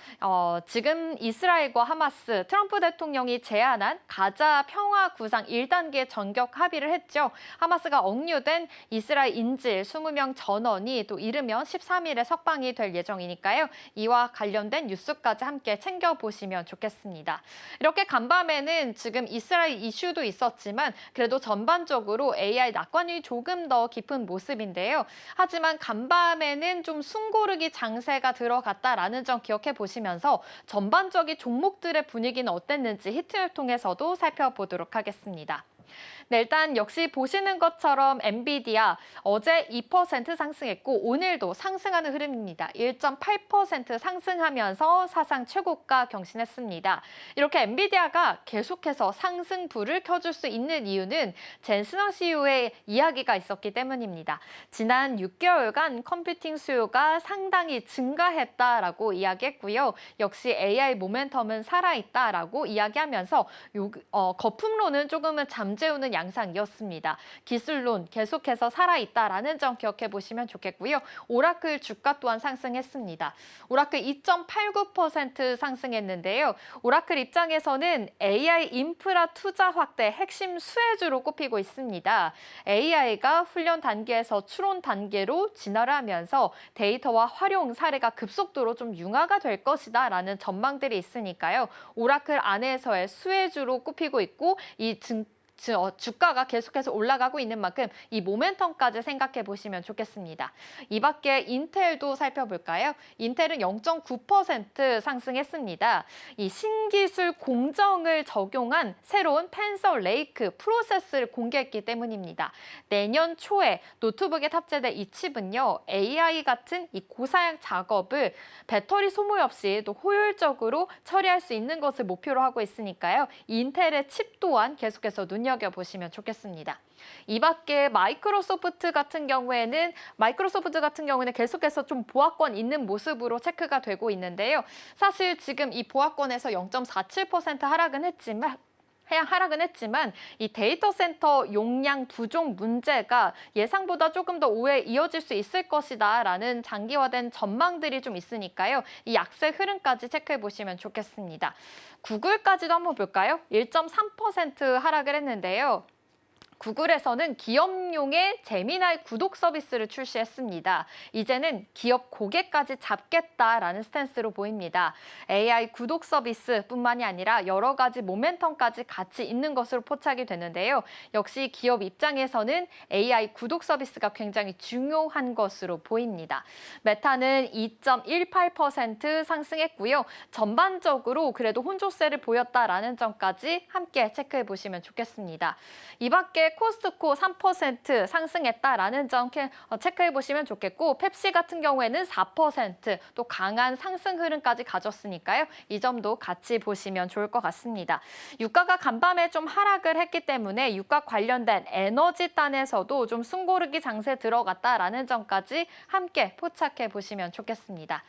지금 이스라엘과 하마스, 트럼프 대통령이 제안한 가자 평화 구상 1단계 전격 합의를 했죠. 하마스가 억류된 이스라엘 인질 20명 전원이 또 이르면 13일에 석방이 될 예정이니까요. 이와 관련된 뉴스까지 함께 챙겨보시면 좋겠습니다. 이렇게 간밤에는 지금 이스라엘 이슈도 있었지만 그래도 전반적으로 AI 낙관이 조금 더 깊은 모습인데요. 하지만 간밤에는 좀 숨고르기 장세가 들어갔다라는 점 기억해 보시면서 전반적인 종목들의 분위기는 어땠는지 히트를 통해서도 살펴보도록 하겠습니다. 네, 일단 역시 보시는 것처럼 엔비디아 어제 2% 상승했고 오늘도 상승하는 흐름입니다. 1.8% 상승하면서 사상 최고가 경신했습니다. 이렇게 엔비디아가 계속해서 상승불을 켜줄 수 있는 이유는 젠슨허 CEO의 이야기가 있었기 때문입니다. 지난 6개월간 컴퓨팅 수요가 상당히 증가했다라고 이야기했고요. 역시 AI 모멘텀은 살아있다라고 이야기하면서 거품론은 조금은 잠재우는 양상이었습니다. 기술론 계속해서 살아있다라는 점 기억해 보시면 좋겠고요. 오라클 주가 또한 상승했습니다. 오라클 2.89% 상승했는데요. 오라클 입장에서는 AI 인프라 투자 확대 핵심 수혜주로 꼽히고 있습니다. AI가 훈련 단계에서 추론 단계로 진화를 하면서 데이터와 활용 사례가 급속도로 좀 융화가 될 것이다라는 전망들이 있으니까요. 오라클 안에서의 수혜주로 꼽히고 있고 이 주가가 계속해서 올라가고 있는 만큼 이 모멘텀까지 생각해 보시면 좋겠습니다. 이 밖에 인텔도 살펴볼까요? 인텔은 0.9% 상승했습니다. 이 신기술 공정을 적용한 새로운 펜서 레이크 프로세스를 공개했기 때문입니다. 내년 초에 노트북에 탑재된 이 칩은요, AI 같은 이 고사양 작업을 배터리 소모 없이 또 효율적으로 처리할 수 있는 것을 목표로 하고 있으니까요. 인텔의 칩 또한 계속해서 눈여겨보시면 좋겠습니다. 이 밖에 마이크로소프트 같은 경우에는 계속해서 좀 보합권 있는 모습으로 체크가 되고 있는데요. 사실 지금 이 보합권에서 0.47% 하락은 했지만 이 데이터 센터 용량 부족 문제가 예상보다 조금 더 오래 이어질 수 있을 것이다라는 장기화된 전망들이 좀 있으니까요. 이 약세 흐름까지 체크해 보시면 좋겠습니다. 구글까지도 한번 볼까요? 1.3% 하락을 했는데요. 구글에서는 기업용의 제미나이 구독 서비스를 출시했습니다. 이제는 기업 고객까지 잡겠다라는 스탠스로 보입니다. AI 구독 서비스뿐만이 아니라 여러 가지 모멘텀까지 같이 있는 것으로 포착이 되는데요. 역시 기업 입장에서는 AI 구독 서비스가 굉장히 중요한 것으로 보입니다. 메타는 2.18% 상승했고요. 전반적으로 그래도 혼조세를 보였다라는 점까지 함께 체크해 보시면 좋겠습니다. 이 밖에 코스트코 3% 상승했다라는 점 체크해 보시면 좋겠고 펩시 같은 경우에는 4%또 강한 상승 흐름까지 가졌으니까요. 이 점도 같이 보시면 좋을 것 같습니다. 유가가 간밤에 좀 하락을 했기 때문에 유가 관련된 에너지 단에서도 좀 숨고르기 장세 들어갔다라는 점까지 함께 포착해 보시면 좋겠습니다.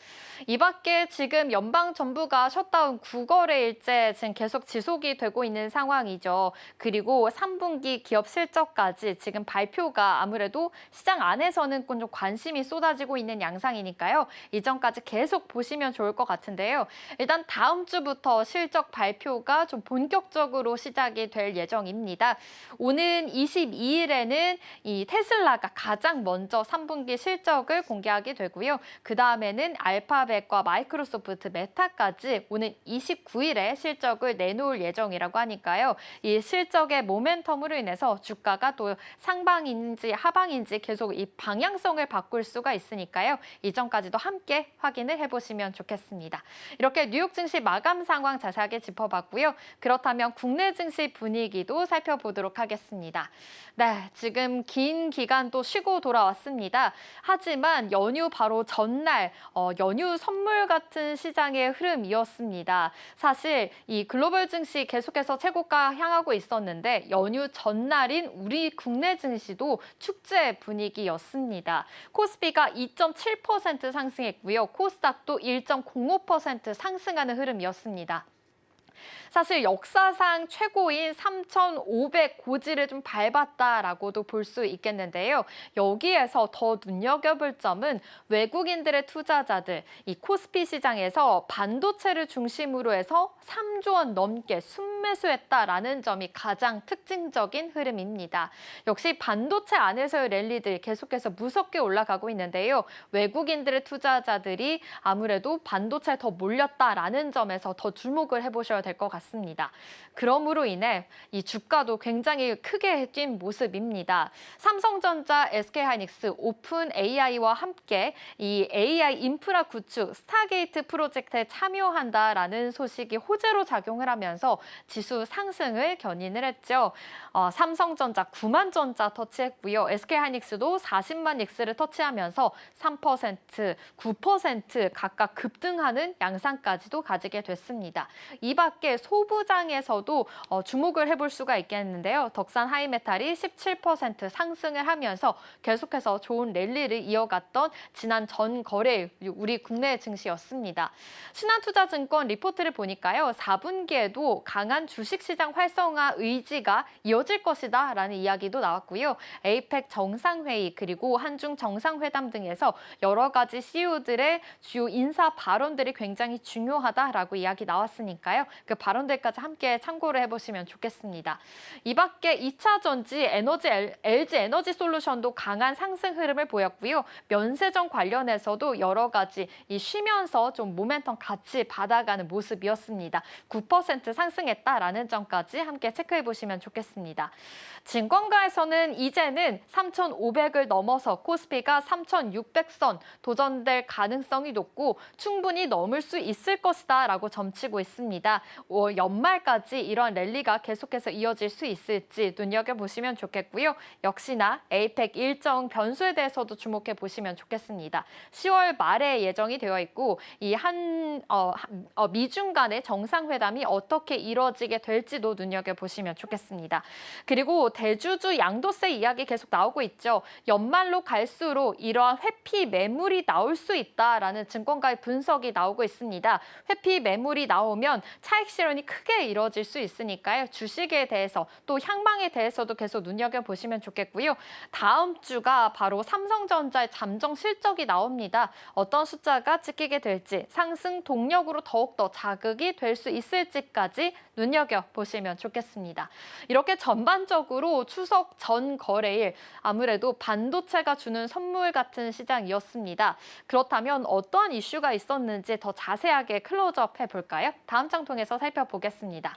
이 밖에 지금 연방정부가 셧다운 9거래일째 지금 계속 지속이 되고 있는 상황이죠. 그리고 3분기 기업 실적까지 지금 발표가 아무래도 시장 안에서는 좀 관심이 쏟아지고 있는 양상이니까요. 이 점까지 계속 보시면 좋을 것 같은데요. 일단 다음 주부터 실적 발표가 좀 본격적으로 시작이 될 예정입니다. 오는 22일에는 이 테슬라가 가장 먼저 3분기 실적을 공개하게 되고요. 그 다음에는 알파벳과 마이크로소프트, 메타까지 오는 29일에 실적을 내놓을 예정이라고 하니까요. 이 실적의 모멘텀으로 인해서 주가가 또 상방인지 하방인지 계속 이 방향성을 바꿀 수가 있으니까요. 이 점까지도 함께 확인을 해보시면 좋겠습니다. 이렇게 뉴욕 증시 마감 상황 자세하게 짚어봤고요. 그렇다면 국내 증시 분위기도 살펴보도록 하겠습니다. 네, 지금 긴 기간 또 쉬고 돌아왔습니다. 하지만 연휴 바로 전날 연휴 선물 같은 시장의 흐름이었습니다. 사실 이 글로벌 증시 계속해서 최고가 향하고 있었는데 연휴 전날인 우리 국내 증시도 축제 분위기였습니다. 코스피가 2.7% 상승했고요. 코스닥도 1.05% 상승하는 흐름이었습니다. 사실 역사상 최고인 3,500 고지를 좀 밟았다라고도 볼 수 있겠는데요. 여기에서 더 눈여겨볼 점은 외국인들의 투자자들, 이 코스피 시장에서 반도체를 중심으로 해서 3조 원 넘게 순매수했다라는 점이 가장 특징적인 흐름입니다. 역시 반도체 안에서의 랠리들 계속해서 무섭게 올라가고 있는데요. 외국인들의 투자자들이 아무래도 반도체에 더 몰렸다라는 점에서 더 주목을 해보셔야 될 될 것 같습니다. 그러므로 인해 이 주가도 굉장히 크게 뛴 모습입니다. 삼성전자, SK하이닉스, 오픈 AI와 함께 이 AI 인프라 구축 스타게이트 프로젝트에 참여한다라는 소식이 호재로 작용을 하면서 지수 상승을 견인을 했죠. 삼성전자 9만 전자 터치했고요. SK하이닉스도 40만 닉스를 터치하면서 3%, 9% 각각 급등하는 양상까지도 가지게 됐습니다. 이 밖에 소부장에서도 주목을 해볼 수가 있겠는데요. 덕산 하이메탈이 17% 상승을 하면서 계속해서 좋은 랠리를 이어갔던 지난 전 거래 우리 국내 증시였습니다. 신한투자증권 리포트를 보니까요. 4분기에도 강한 주식시장 활성화 의지가 이어질 것이다 라는 이야기도 나왔고요. 에이펙 정상회의 그리고 한중 정상회담 등에서 여러 가지 CEO들의 주요 인사 발언들이 굉장히 중요하다라고 이야기 나왔으니까요. 그 발언들까지 함께 참고를 해보시면 좋겠습니다. 이 밖에 2차 전지 LG 에너지 솔루션도 강한 상승 흐름을 보였고요. 면세점 관련해서도 여러 가지 쉬면서 좀 모멘텀 같이 받아가는 모습이었습니다. 9% 상승했다라는 점까지 함께 체크해 보시면 좋겠습니다. 증권가에서는 이제는 3,500을 넘어서 코스피가 3,600선 도전될 가능성이 높고 충분히 넘을 수 있을 것이다 라고 점치고 있습니다. 연말까지 이러한 랠리가 계속해서 이어질 수 있을지 눈여겨보시면 좋겠고요. 역시나 에이펙 일정 변수에 대해서도 주목해 보시면 좋겠습니다. 10월 말에 예정이 되어 있고 이 미중 간의 정상회담이 어떻게 이루어지게 될지도 눈여겨보시면 좋겠습니다. 그리고 대주주 양도세 이야기 계속 나오고 있죠. 연말로 갈수록 이러한 회피 매물이 나올 수 있다라는 증권가의 분석이 나오고 있습니다. 회피 매물이 나오면 차익 실현이 크게 이루어질 수 있으니까요. 주식에 대해서 또 향방에 대해서도 계속 눈여겨보시면 좋겠고요. 다음 주가 바로 삼성전자의 잠정 실적이 나옵니다. 어떤 숫자가 찍히게 될지 상승 동력으로 더욱더 자극이 될 수 있을지까지 눈여겨보시면 좋겠습니다. 이렇게 전반적으로 추석 전 거래일 아무래도 반도체가 주는 선물 같은 시장이었습니다. 그렇다면 어떠한 이슈가 있었는지 더 자세하게 클로즈업 해볼까요? 다음 장 통해서 살펴보겠습니다.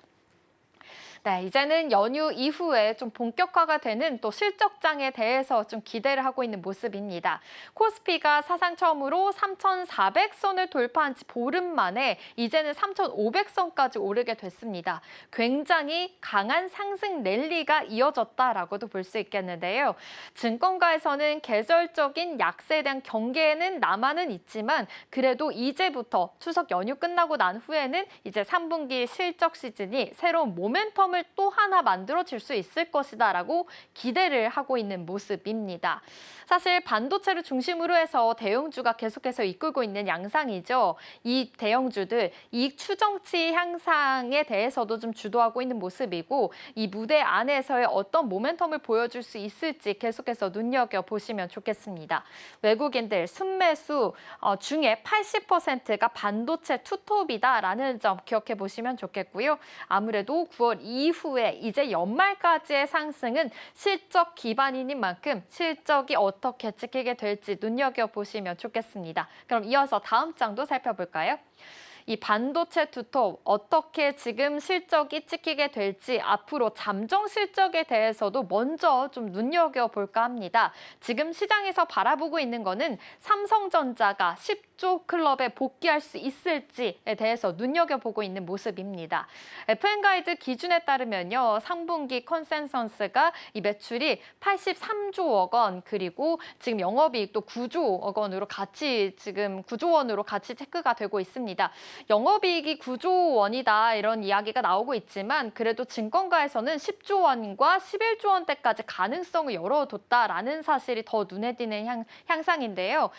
네, 이제는 연휴 이후에 좀 본격화가 되는 또 실적장에 대해서 좀 기대를 하고 있는 모습입니다. 코스피가 사상 처음으로 3,400선을 돌파한 지 보름 만에 이제는 3,500선까지 오르게 됐습니다. 굉장히 강한 상승 랠리가 이어졌다라고도 볼 수 있겠는데요. 증권가에서는 계절적인 약세에 대한 경계는 남아는 있지만 그래도 이제부터 추석 연휴 끝나고 난 후에는 이제 3분기 실적 시즌이 새로운 모멘텀을 또 하나 만들어질 수 있을 것이다라고 기대를 하고 있는 모습입니다. 사실 반도체를 중심으로 해서 대형주가 계속해서 이끌고 있는 양상이죠. 이 대형주들 이익 추정치 향상에 대해서도 좀 주도하고 있는 모습이고 이 무대 안에서의 어떤 모멘텀을 보여줄 수 있을지 계속해서 눈여겨보시면 좋겠습니다. 외국인들 순매수 중에 80%가 반도체 투톱이다라는 점 기억해 보시면 좋겠고요. 아무래도 9월 이후에 이제 연말까지의 상승은 실적 기반인 만큼 실적이 어떻게 찍히게 될지 눈여겨보시면 좋겠습니다. 그럼 이어서 다음 장도 살펴볼까요? 이 반도체 투톱 어떻게 지금 실적이 찍히게 될지 앞으로 잠정 실적에 대해서도 먼저 좀 눈여겨볼까 합니다. 지금 시장에서 바라보고 있는 거는 삼성전자가 10조 클럽에 복귀할 수 있을지에 대해서 눈여겨보고 있는 모습입니다. FN가이드 기준에 따르면요. 상분기 컨센서스가 이 매출이 83조억 원 그리고 지금 영업이익도 9조억 원으로 같이 지금 9조 원으로 같이 체크가 되고 있습니다. 영업이익이 9조 원이다 이런 이야기가 나오고 있지만 그래도 증권가에서는 10조 원과 11조 원대까지 가능성을 열어뒀다라는 사실이 더 눈에 띄는 향상인데요.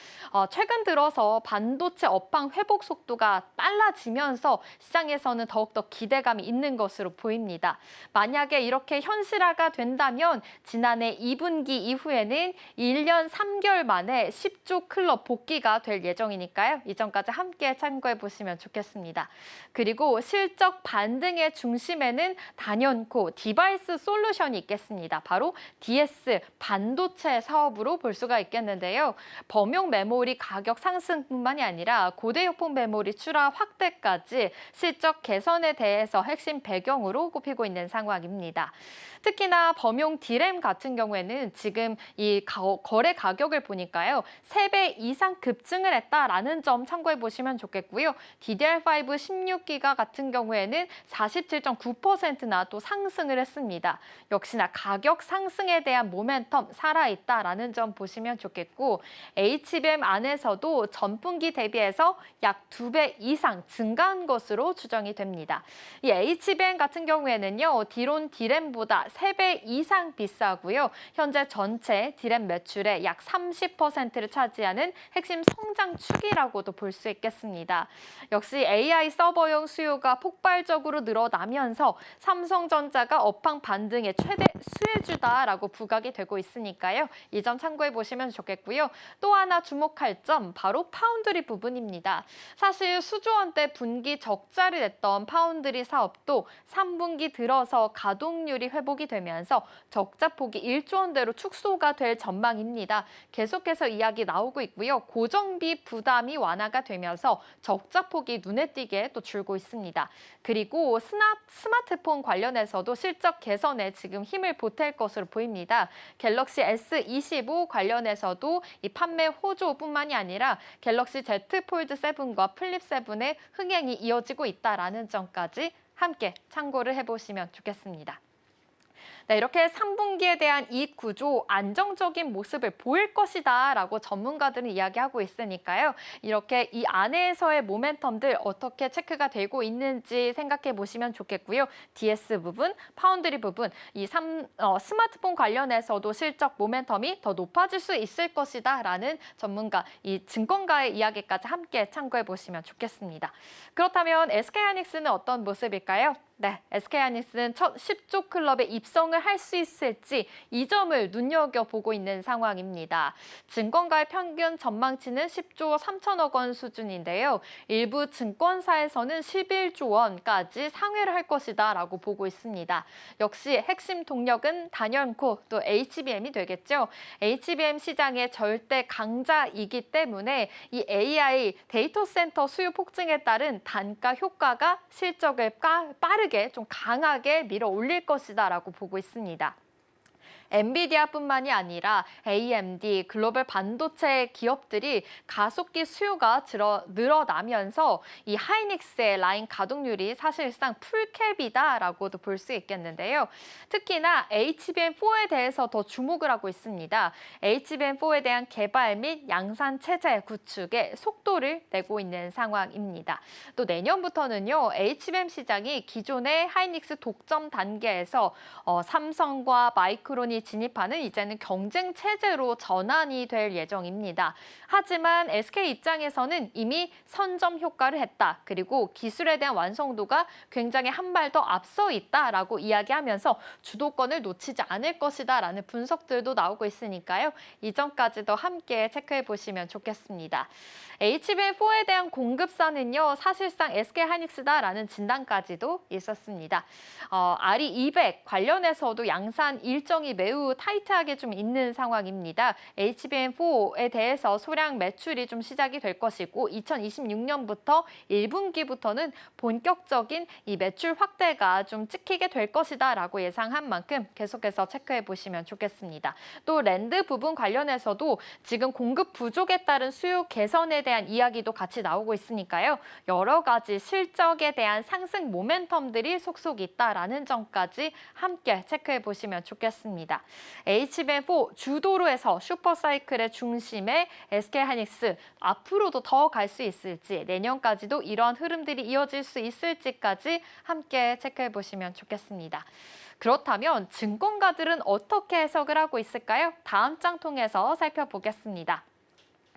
최근 들어서 반도체 업황 회복 속도가 빨라지면서 시장에서는 더욱더 기대감이 있는 것으로 보입니다. 만약에 이렇게 현실화가 된다면 지난해 2분기 이후에는 1년 3개월 만에 10조 클럽 복귀가 될 예정이니까요. 이점까지 함께 참고해 보시면 좋겠습니다. 그리고 실적 반등의 중심에는 단연코 디바이스 솔루션이 있겠습니다. 바로 DS 반도체 사업으로 볼 수가 있겠는데요. 범용 메모리 가격 상승 뿐만이 아니라 고대역폭 메모리 출하 확대까지 실적 개선에 대해서 핵심 배경으로 꼽히고 있는 상황입니다. 특히나 범용 D램 같은 경우에는 지금 이 거래 가격을 보니까요. 3배 이상 급증을 했다라는 점 참고해 보시면 좋겠고요. DDR5 16기가 같은 경우에는 47.9%나 또 상승을 했습니다. 역시나 가격 상승에 대한 모멘텀 살아있다라는 점 보시면 좋겠고 HBM 안에서도 전분기 대비해서 약 2배 이상 증가한 것으로 추정이 됩니다. 이 HBM 같은 경우에는요. D론 D램보다 3배 이상 비싸고요. 현재 전체 D램 매출의 약 30%를 차지하는 핵심 성장축이라고도 볼 수 있겠습니다. 역시 AI 서버용 수요가 폭발적으로 늘어나면서 삼성전자가 업황 반등의 최대 수혜주다라고 부각이 되고 있으니까요. 이 점 참고해 보시면 좋겠고요. 또 하나 주목할 점 바로 파운드리 부분입니다. 사실 수조원대 분기 적자를 냈던 파운드리 사업도 3분기 들어서 가동률이 회복이 되면서 적자폭이 1조 원대로 축소가 될 전망입니다. 계속해서 이야기 나오고 있고요. 고정비 부담이 완화가 되면서 적자폭이 눈에 띄게 또 줄고 있습니다. 그리고 스마트폰 관련해서도 실적 개선에 지금 힘을 보탤 것으로 보입니다. 갤럭시 S25 관련해서도 이 판매 호조뿐만이 아니라 갤럭시 Z 폴드 7과 플립 7의 흥행이 이어지고 있다라는 점까지 함께 참고를 해보시면 좋겠습니다. 네, 이렇게 3분기에 대한 이익 구조 안정적인 모습을 보일 것이다라고 전문가들은 이야기하고 있으니까요. 이렇게 이 안에서의 모멘텀들 어떻게 체크가 되고 있는지 생각해 보시면 좋겠고요. DS 부분, 파운드리 부분, 스마트폰 관련해서도 실적 모멘텀이 더 높아질 수 있을 것이다라는 전문가, 이 증권가의 이야기까지 함께 참고해 보시면 좋겠습니다. 그렇다면 SK하이닉스는 어떤 모습일까요? 네, SK하이닉스는 첫 10조 클럽에 입성을 할 수 있을지 이 점을 눈여겨보고 있는 상황입니다. 증권가의 평균 전망치는 10조 3천억 원 수준인데요. 일부 증권사에서는 11조 원까지 상회를 할 것이다라고 보고 있습니다. 역시 핵심 동력은 단연코 또 HBM이 되겠죠. HBM 시장의 절대 강자이기 때문에 이 AI 데이터 센터 수요 폭증에 따른 단가 효과가 실적을 빠르게 좀 강하게 밀어 올릴 것이다라고 보고 있습니다. 엔비디아뿐만이 아니라 AMD, 글로벌 반도체 기업들이 가속기 수요가 늘어나면서 이 하이닉스의 라인 가동률이 사실상 풀캡이다라고도 볼 수 있겠는데요. 특히나 HBM4에 대해서 더 주목을 하고 있습니다. HBM4에 대한 개발 및 양산 체제 구축에 속도를 내고 있는 상황입니다. 또 내년부터는요, HBM 시장이 기존의 하이닉스 독점 단계에서 삼성과 마이크론이 진입하는 이제는 경쟁 체제로 전환이 될 예정입니다. 하지만 SK 입장에서는 이미 선점 효과를 했다. 그리고 기술에 대한 완성도가 굉장히 한 발 더 앞서 있다라고 이야기하면서 주도권을 놓치지 않을 것이다라는 분석들도 나오고 있으니까요. 이 점까지도 함께 체크해 보시면 좋겠습니다. HBM4에 대한 공급사는요, 사실상 SK하이닉스다라는 진단까지도 있었습니다. RE200 관련해서도 양산 일정이 매우 타이트하게 좀 있는 상황입니다. HBM4에 대해서 소량 매출이 좀 시작이 될 것이고 2026년부터 1분기부터는 본격적인 이 매출 확대가 좀 찍히게 될 것이다라고 예상한 만큼 계속해서 체크해 보시면 좋겠습니다. 또 랜드 부분 관련해서도 지금 공급 부족에 따른 수요 개선에 대한 이야기도 같이 나오고 있으니까요. 여러 가지 실적에 대한 상승 모멘텀들이 속속 있다라는 점까지 함께 체크해 보시면 좋겠습니다. HBM4 주도로에서 슈퍼사이클의 중심에 SK하이닉스 앞으로도 더 갈 수 있을지 내년까지도 이러한 흐름들이 이어질 수 있을지까지 함께 체크해 보시면 좋겠습니다. 그렇다면 증권가들은 어떻게 해석을 하고 있을까요? 다음 장 통해서 살펴보겠습니다.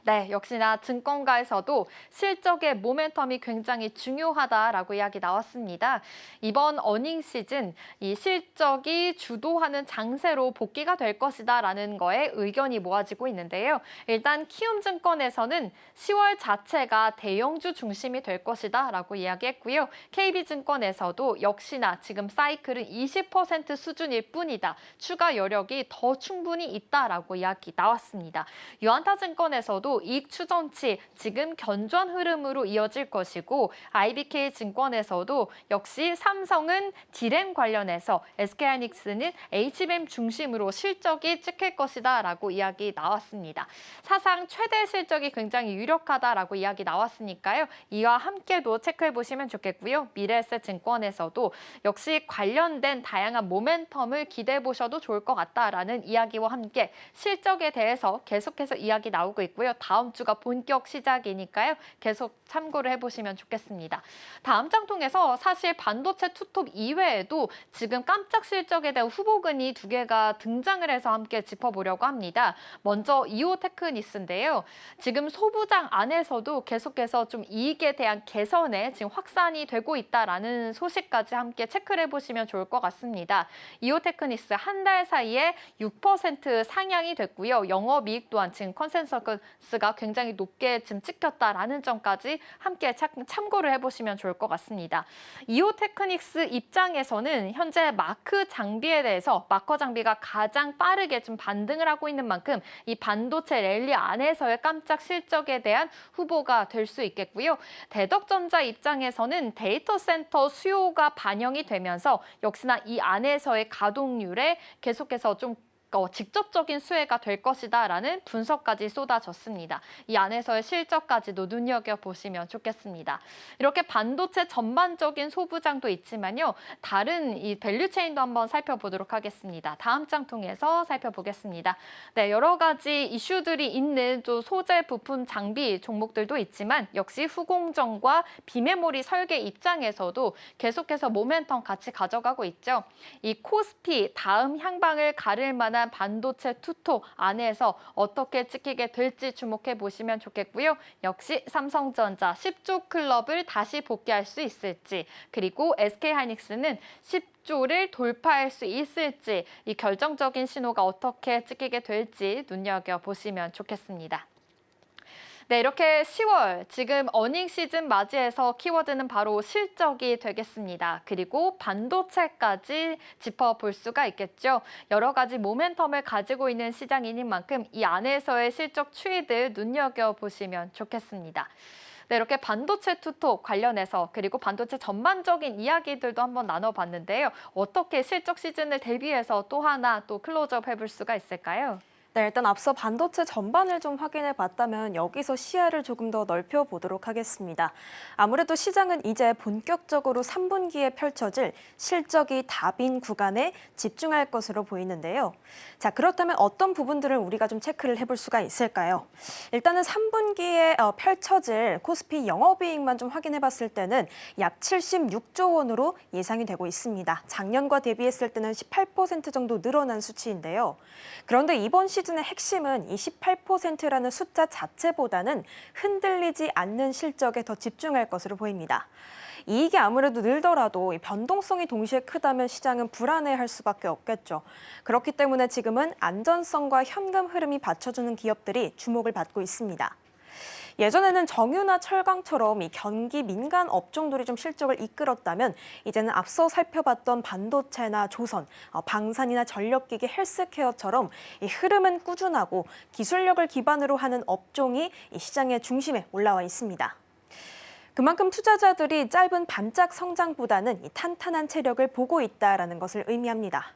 네, 역시나 증권가에서도 실적의 모멘텀이 굉장히 중요하다라고 이야기 나왔습니다. 이번 어닝 시즌 이 실적이 주도하는 장세로 복귀가 될 것이다라는 거에 의견이 모아지고 있는데요. 일단 키움증권에서는 10월 자체가 대형주 중심이 될 것이다라고 이야기했고요. KB증권에서도 역시나 지금 사이클은 20% 수준일 뿐이다. 추가 여력이 더 충분히 있다라고 이야기 나왔습니다. 유안타증권에서도 증시도 이익 추정치 지금 견조한 흐름으로 이어질 것이고 IBK 증권에서도 역시 삼성은 D램 관련해서 SK하이닉스는 HBM 중심으로 실적이 찍힐 것이다라고 이야기 나왔습니다. 사상 최대 실적이 굉장히 유력하다라고 이야기 나왔으니까요. 이와 함께도 체크해 보시면 좋겠고요. 미래에셋증권에서도 역시 관련된 다양한 모멘텀을 기대해 보셔도 좋을 것 같다라는 이야기와 함께 실적에 대해서 계속해서 이야기 나오고 있고요. 다음 주가 본격 시작이니까요. 계속 참고를 해보시면 좋겠습니다. 다음 장 통해서 사실 반도체 투톱 이외에도 지금 깜짝 실적에 대한 후보군이 2개가 등장을 해서 함께 짚어보려고 합니다. 먼저 이오테크니스인데요. 지금 소부장 안에서도 계속해서 좀 이익에 대한 개선에 지금 확산이 되고 있다라는 소식까지 함께 체크를 해보시면 좋을 것 같습니다. 이오테크니스 한 달 사이에 6% 상향이 됐고요. 영업이익 또한 지금 컨센서스가 굉장히 높게 지금 찍혔다라는 점까지 함께 참고를 해보시면 좋을 것 같습니다. 이오테크닉스 입장에서는 현재 마커 장비가 가장 빠르게 좀 반등을 하고 있는 만큼 이 반도체 랠리 안에서의 깜짝 실적에 대한 후보가 될 수 있겠고요. 대덕전자 입장에서는 데이터 센터 수요가 반영이 되면서 역시나 이 안에서의 가동률에 계속해서 좀 직접적인 수혜가 될 것이다라는 분석까지 쏟아졌습니다. 이 안에서의 실적까지도 눈여겨보시면 좋겠습니다. 이렇게 반도체 전반적인 소부장도 있지만요. 다른 이 밸류체인도 한번 살펴보도록 하겠습니다. 다음 장 통해서 살펴보겠습니다. 네, 여러 가지 이슈들이 있는 또 소재, 부품, 장비 종목들도 있지만 역시 후공정과 비메모리 설계 입장에서도 계속해서 모멘텀 같이 가져가고 있죠. 이 코스피 다음 향방을 가를 만한 반도체 투톱 안에서 어떻게 찍히게 될지 주목해 보시면 좋겠고요. 역시 삼성전자 10조 클럽을 다시 복귀할 수 있을지, 그리고 SK하이닉스는 10조를 돌파할 수 있을지, 이 결정적인 신호가 어떻게 찍히게 될지 눈여겨보시면 좋겠습니다. 네, 이렇게 10월 지금 어닝 시즌 맞이해서 키워드는 바로 실적이 되겠습니다. 그리고 반도체까지 짚어볼 수가 있겠죠. 여러 가지 모멘텀을 가지고 있는 시장인 만큼 이 안에서의 실적 추이들 눈여겨보시면 좋겠습니다. 네, 이렇게 반도체 투톱 관련해서 그리고 반도체 전반적인 이야기들도 한번 나눠봤는데요. 어떻게 실적 시즌을 대비해서 또 하나 또 클로즈업 해볼 수가 있을까요? 네, 일단 앞서 반도체 전반을 좀 확인해 봤다면 여기서 시야를 조금 더 넓혀보도록 하겠습니다. 아무래도 시장은 이제 본격적으로 3분기에 펼쳐질 실적이 답인 구간에 집중할 것으로 보이는데요. 자, 그렇다면 어떤 부분들을 우리가 좀 체크를 해볼 수가 있을까요? 일단은 3분기에 펼쳐질 코스피 영업이익만 좀 확인해 봤을 때는 약 76조 원으로 예상이 되고 있습니다. 작년과 대비했을 때는 18% 정도 늘어난 수치인데요. 그런데 이번 시즌의 핵심은 이 18%라는 숫자 자체보다는 흔들리지 않는 실적에 더 집중할 것으로 보입니다. 이익이 아무래도 늘더라도 이 변동성이 동시에 크다면 시장은 불안해할 수밖에 없겠죠. 그렇기 때문에 지금은 안전성과 현금 흐름이 받쳐주는 기업들이 주목을 받고 있습니다. 예전에는 정유나 철강처럼 이 경기 민간 업종들이 좀 실적을 이끌었다면 이제는 앞서 살펴봤던 반도체나 조선, 방산이나 전력기기, 헬스케어처럼 이 흐름은 꾸준하고 기술력을 기반으로 하는 업종이 이 시장의 중심에 올라와 있습니다. 그만큼 투자자들이 짧은 반짝 성장보다는 이 탄탄한 체력을 보고 있다는 것을 의미합니다.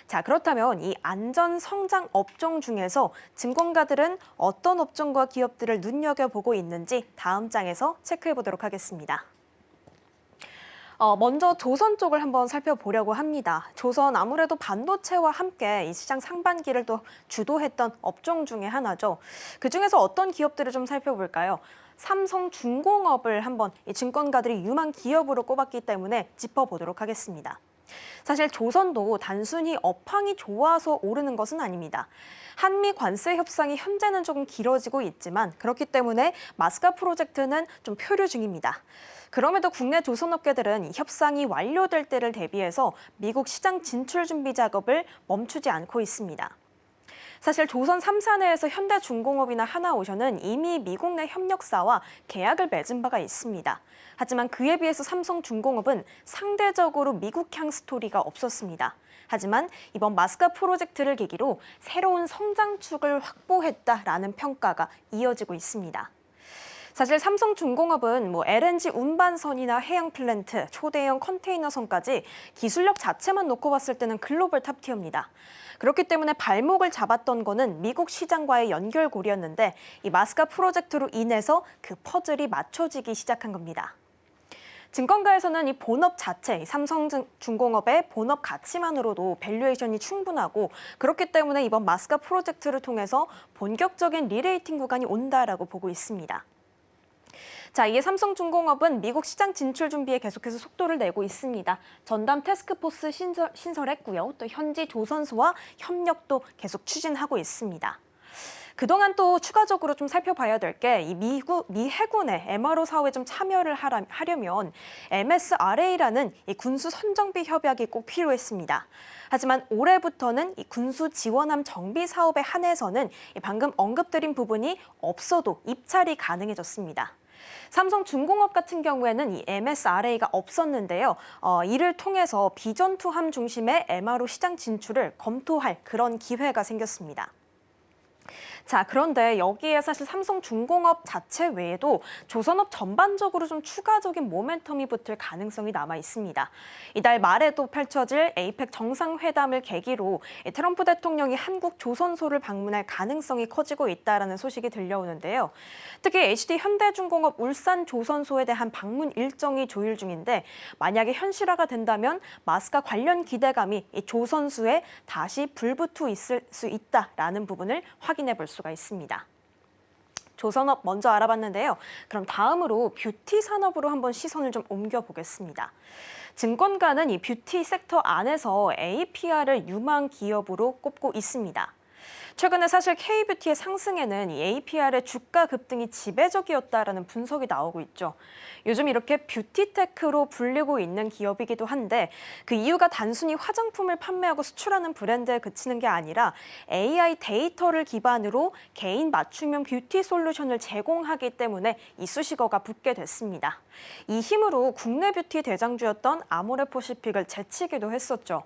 자, 그렇다면 이 안전 성장 업종 중에서 증권가들은 어떤 업종과 기업들을 눈여겨보고 있는지 다음 장에서 체크해 보도록 하겠습니다. 먼저 조선 쪽을 한번 살펴보려고 합니다. 조선 아무래도 반도체와 함께 이 시장 상반기를 또 주도했던 업종 중에 하나죠. 그중에서 어떤 기업들을 좀 살펴볼까요? 삼성중공업을 한번 이 증권가들이 유망 기업으로 꼽았기 때문에 짚어보도록 하겠습니다. 사실 조선도 단순히 업황이 좋아서 오르는 것은 아닙니다. 한미 관세 협상이 현재는 조금 길어지고 있지만 그렇기 때문에 마스카 프로젝트는 좀 표류 중입니다. 그럼에도 국내 조선업계들은 이 협상이 완료될 때를 대비해서 미국 시장 진출 준비 작업을 멈추지 않고 있습니다. 사실 조선 3사 내에서 현대중공업이나 하나오션은 이미 미국 내 협력사와 계약을 맺은 바가 있습니다. 하지만 그에 비해서 삼성중공업은 상대적으로 미국향 스토리가 없었습니다. 하지만 이번 마스카 프로젝트를 계기로 새로운 성장축을 확보했다라는 평가가 이어지고 있습니다. 사실 삼성중공업은 LNG 운반선이나 해양 플랜트, 초대형 컨테이너선까지 기술력 자체만 놓고 봤을 때는 글로벌 탑티어입니다. 그렇기 때문에 발목을 잡았던 거는 미국 시장과의 연결고리였는데 이 마스카 프로젝트로 인해서 그 퍼즐이 맞춰지기 시작한 겁니다. 증권가에서는 이 본업 자체, 삼성중공업의 본업 가치만으로도 밸류에이션이 충분하고 그렇기 때문에 이번 마스카 프로젝트를 통해서 본격적인 리레이팅 구간이 온다라고 보고 있습니다. 자, 이에 삼성중공업은 미국 시장 진출 준비에 계속해서 속도를 내고 있습니다. 전담 태스크포스 신설했고요. 또 현지 조선소와 협력도 계속 추진하고 있습니다. 그동안 또 추가적으로 좀 살펴봐야 될 게 이 미 해군의 MRO 사업에 좀 참여를 하려면 MSRA라는 이 군수 선정비 협약이 꼭 필요했습니다. 하지만 올해부터는 이 군수 지원함 정비 사업에 한해서는 방금 언급드린 부분이 없어도 입찰이 가능해졌습니다. 삼성중공업 같은 경우에는 이 MSRA가 없었는데요. 이를 통해서 비전투함 중심의 MRO 시장 진출을 검토할 그런 기회가 생겼습니다. 자, 그런데 여기에 사실 삼성중공업 자체 외에도 조선업 전반적으로 좀 추가적인 모멘텀이 붙을 가능성이 남아 있습니다. 이달 말에도 펼쳐질 에이펙 정상회담을 계기로 트럼프 대통령이 한국 조선소를 방문할 가능성이 커지고 있다는 소식이 들려오는데요. 특히 HD 현대중공업 울산 조선소에 대한 방문 일정이 조율 중인데 만약에 현실화가 된다면 마스카 관련 기대감이 이 조선소에 다시 불붙어 있을 수 있다라는 부분을 확인해 볼 수가 있습니다. 조선업 먼저 알아봤는데요. 그럼 다음으로 뷰티 산업으로 한번 시선을 좀 옮겨보겠습니다. 증권가는 이 뷰티 섹터 안에서 APR을 유망 기업으로 꼽고 있습니다. 최근에 사실 K뷰티의 상승에는 이 APR의 주가 급등이 지배적이었다라는 분석이 나오고 있죠. 요즘 이렇게 뷰티테크로 불리고 있는 기업이기도 한데 그 이유가 단순히 화장품을 판매하고 수출하는 브랜드에 그치는 게 아니라 AI 데이터를 기반으로 개인 맞춤형 뷰티 솔루션을 제공하기 때문에 이 수식어가 붙게 됐습니다. 이 힘으로 국내 뷰티 대장주였던 아모레퍼시픽을 제치기도 했었죠.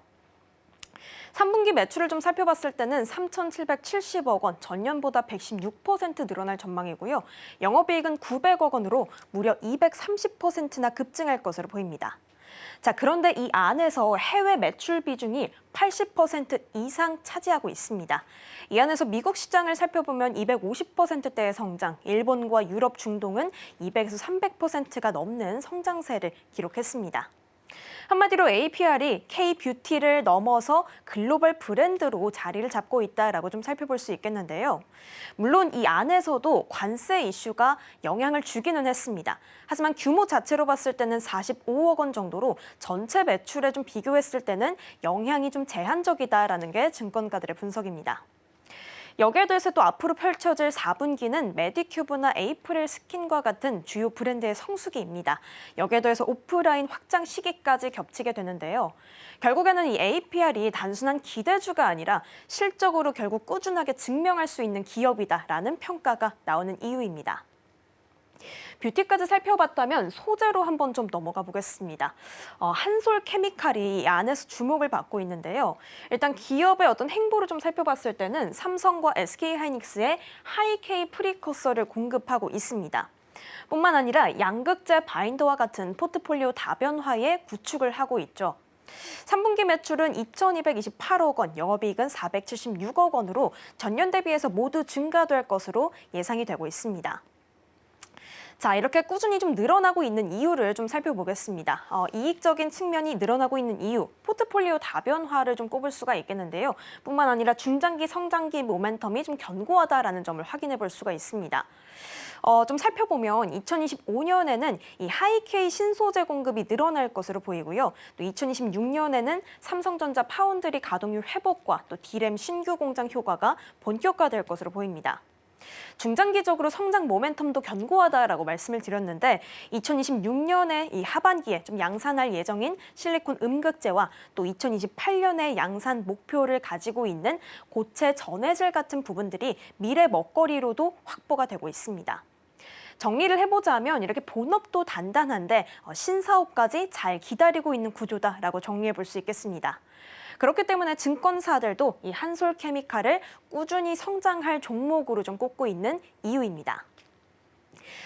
3분기 매출을 좀 살펴봤을 때는 3,770억 원, 전년보다 116% 늘어날 전망이고요. 영업이익은 900억 원으로 무려 230%나 급증할 것으로 보입니다. 자, 그런데 이 안에서 해외 매출 비중이 80% 이상 차지하고 있습니다. 이 안에서 미국 시장을 살펴보면 250%대의 성장, 일본과 유럽, 중동은 200에서 300%가 넘는 성장세를 기록했습니다. 한마디로 APR이 K뷰티를 넘어서 글로벌 브랜드로 자리를 잡고 있다라고 좀 살펴볼 수 있겠는데요. 물론 이 안에서도 관세 이슈가 영향을 주기는 했습니다. 하지만 규모 자체로 봤을 때는 45억 원 정도로 전체 매출에 좀 비교했을 때는 영향이 좀 제한적이다라는 게 증권가들의 분석입니다. 여기에 대해서 또 앞으로 펼쳐질 4분기는 메디큐브나 에이프릴 스킨과 같은 주요 브랜드의 성수기입니다. 여기에 더해서 오프라인 확장 시기까지 겹치게 되는데요. 결국에는 이 APR이 단순한 기대주가 아니라 실적으로 결국 꾸준하게 증명할 수 있는 기업이다라는 평가가 나오는 이유입니다. 뷰티까지 살펴봤다면 소재로 한번 좀 넘어가 보겠습니다. 한솔 케미칼이 이 안에서 주목을 받고 있는데요. 일단 기업의 어떤 행보를 좀 살펴봤을 때는 삼성과 SK하이닉스의 하이K 프리커서를 공급하고 있습니다. 뿐만 아니라 양극재 바인더와 같은 포트폴리오 다변화에 구축을 하고 있죠. 3분기 매출은 2,228억 원, 영업이익은 476억 원으로 전년 대비해서 모두 증가될 것으로 예상이 되고 있습니다. 자, 이렇게 꾸준히 좀 늘어나고 있는 이유를 좀 살펴보겠습니다. 이익적인 측면이 늘어나고 있는 이유, 포트폴리오 다변화를 좀 꼽을 수가 있겠는데요. 뿐만 아니라 중장기 성장기 모멘텀이 좀 견고하다라는 점을 확인해 볼 수가 있습니다. 좀 살펴보면 2025년에는 이 하이K 신소재 공급이 늘어날 것으로 보이고요. 또 2026년에는 삼성전자 파운드리 가동률 회복과 또 D램 신규 공장 효과가 본격화될 것으로 보입니다. 중장기적으로 성장 모멘텀도 견고하다라고 말씀을 드렸는데 2026년에 이 하반기에 좀 양산할 예정인 실리콘 음극재와 또 2028년에 양산 목표를 가지고 있는 고체 전해질 같은 부분들이 미래 먹거리로도 확보가 되고 있습니다. 정리를 해보자면 이렇게 본업도 단단한데 신사업까지 잘 기다리고 있는 구조다라고 정리해 볼 수 있겠습니다. 그렇기 때문에 증권사들도 이 한솔케미칼을 꾸준히 성장할 종목으로 좀 꼽고 있는 이유입니다.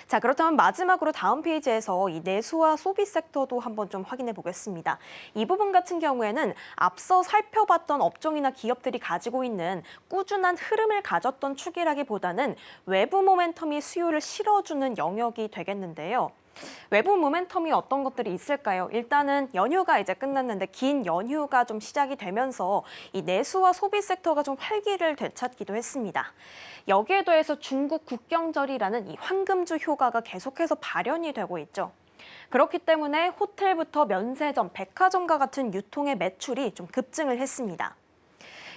자, 그렇다면 마지막으로 다음 페이지에서 이 내수와 소비 섹터도 한번 좀 확인해 보겠습니다. 이 부분 같은 경우에는 앞서 살펴봤던 업종이나 기업들이 가지고 있는 꾸준한 흐름을 가졌던 축이라기보다는 외부 모멘텀이 수요를 실어주는 영역이 되겠는데요. 외부 모멘텀이 어떤 것들이 있을까요? 일단은 연휴가 이제 끝났는데 긴 연휴가 좀 시작이 되면서 이 내수와 소비 섹터가 좀 활기를 되찾기도 했습니다. 여기에 더해서 중국 국경절이라는 이 황금주 효과가 계속해서 발현이 되고 있죠. 그렇기 때문에 호텔부터 면세점, 백화점과 같은 유통의 매출이 좀 급증을 했습니다.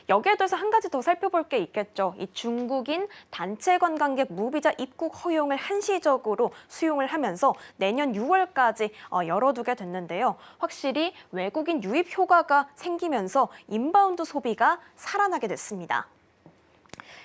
여기에 대해서 한 가지 더 살펴볼 게 있겠죠. 이 중국인 단체 관광객 무비자 입국 허용을 한시적으로 수용을 하면서 내년 6월까지 열어두게 됐는데요. 확실히 외국인 유입 효과가 생기면서 인바운드 소비가 살아나게 됐습니다.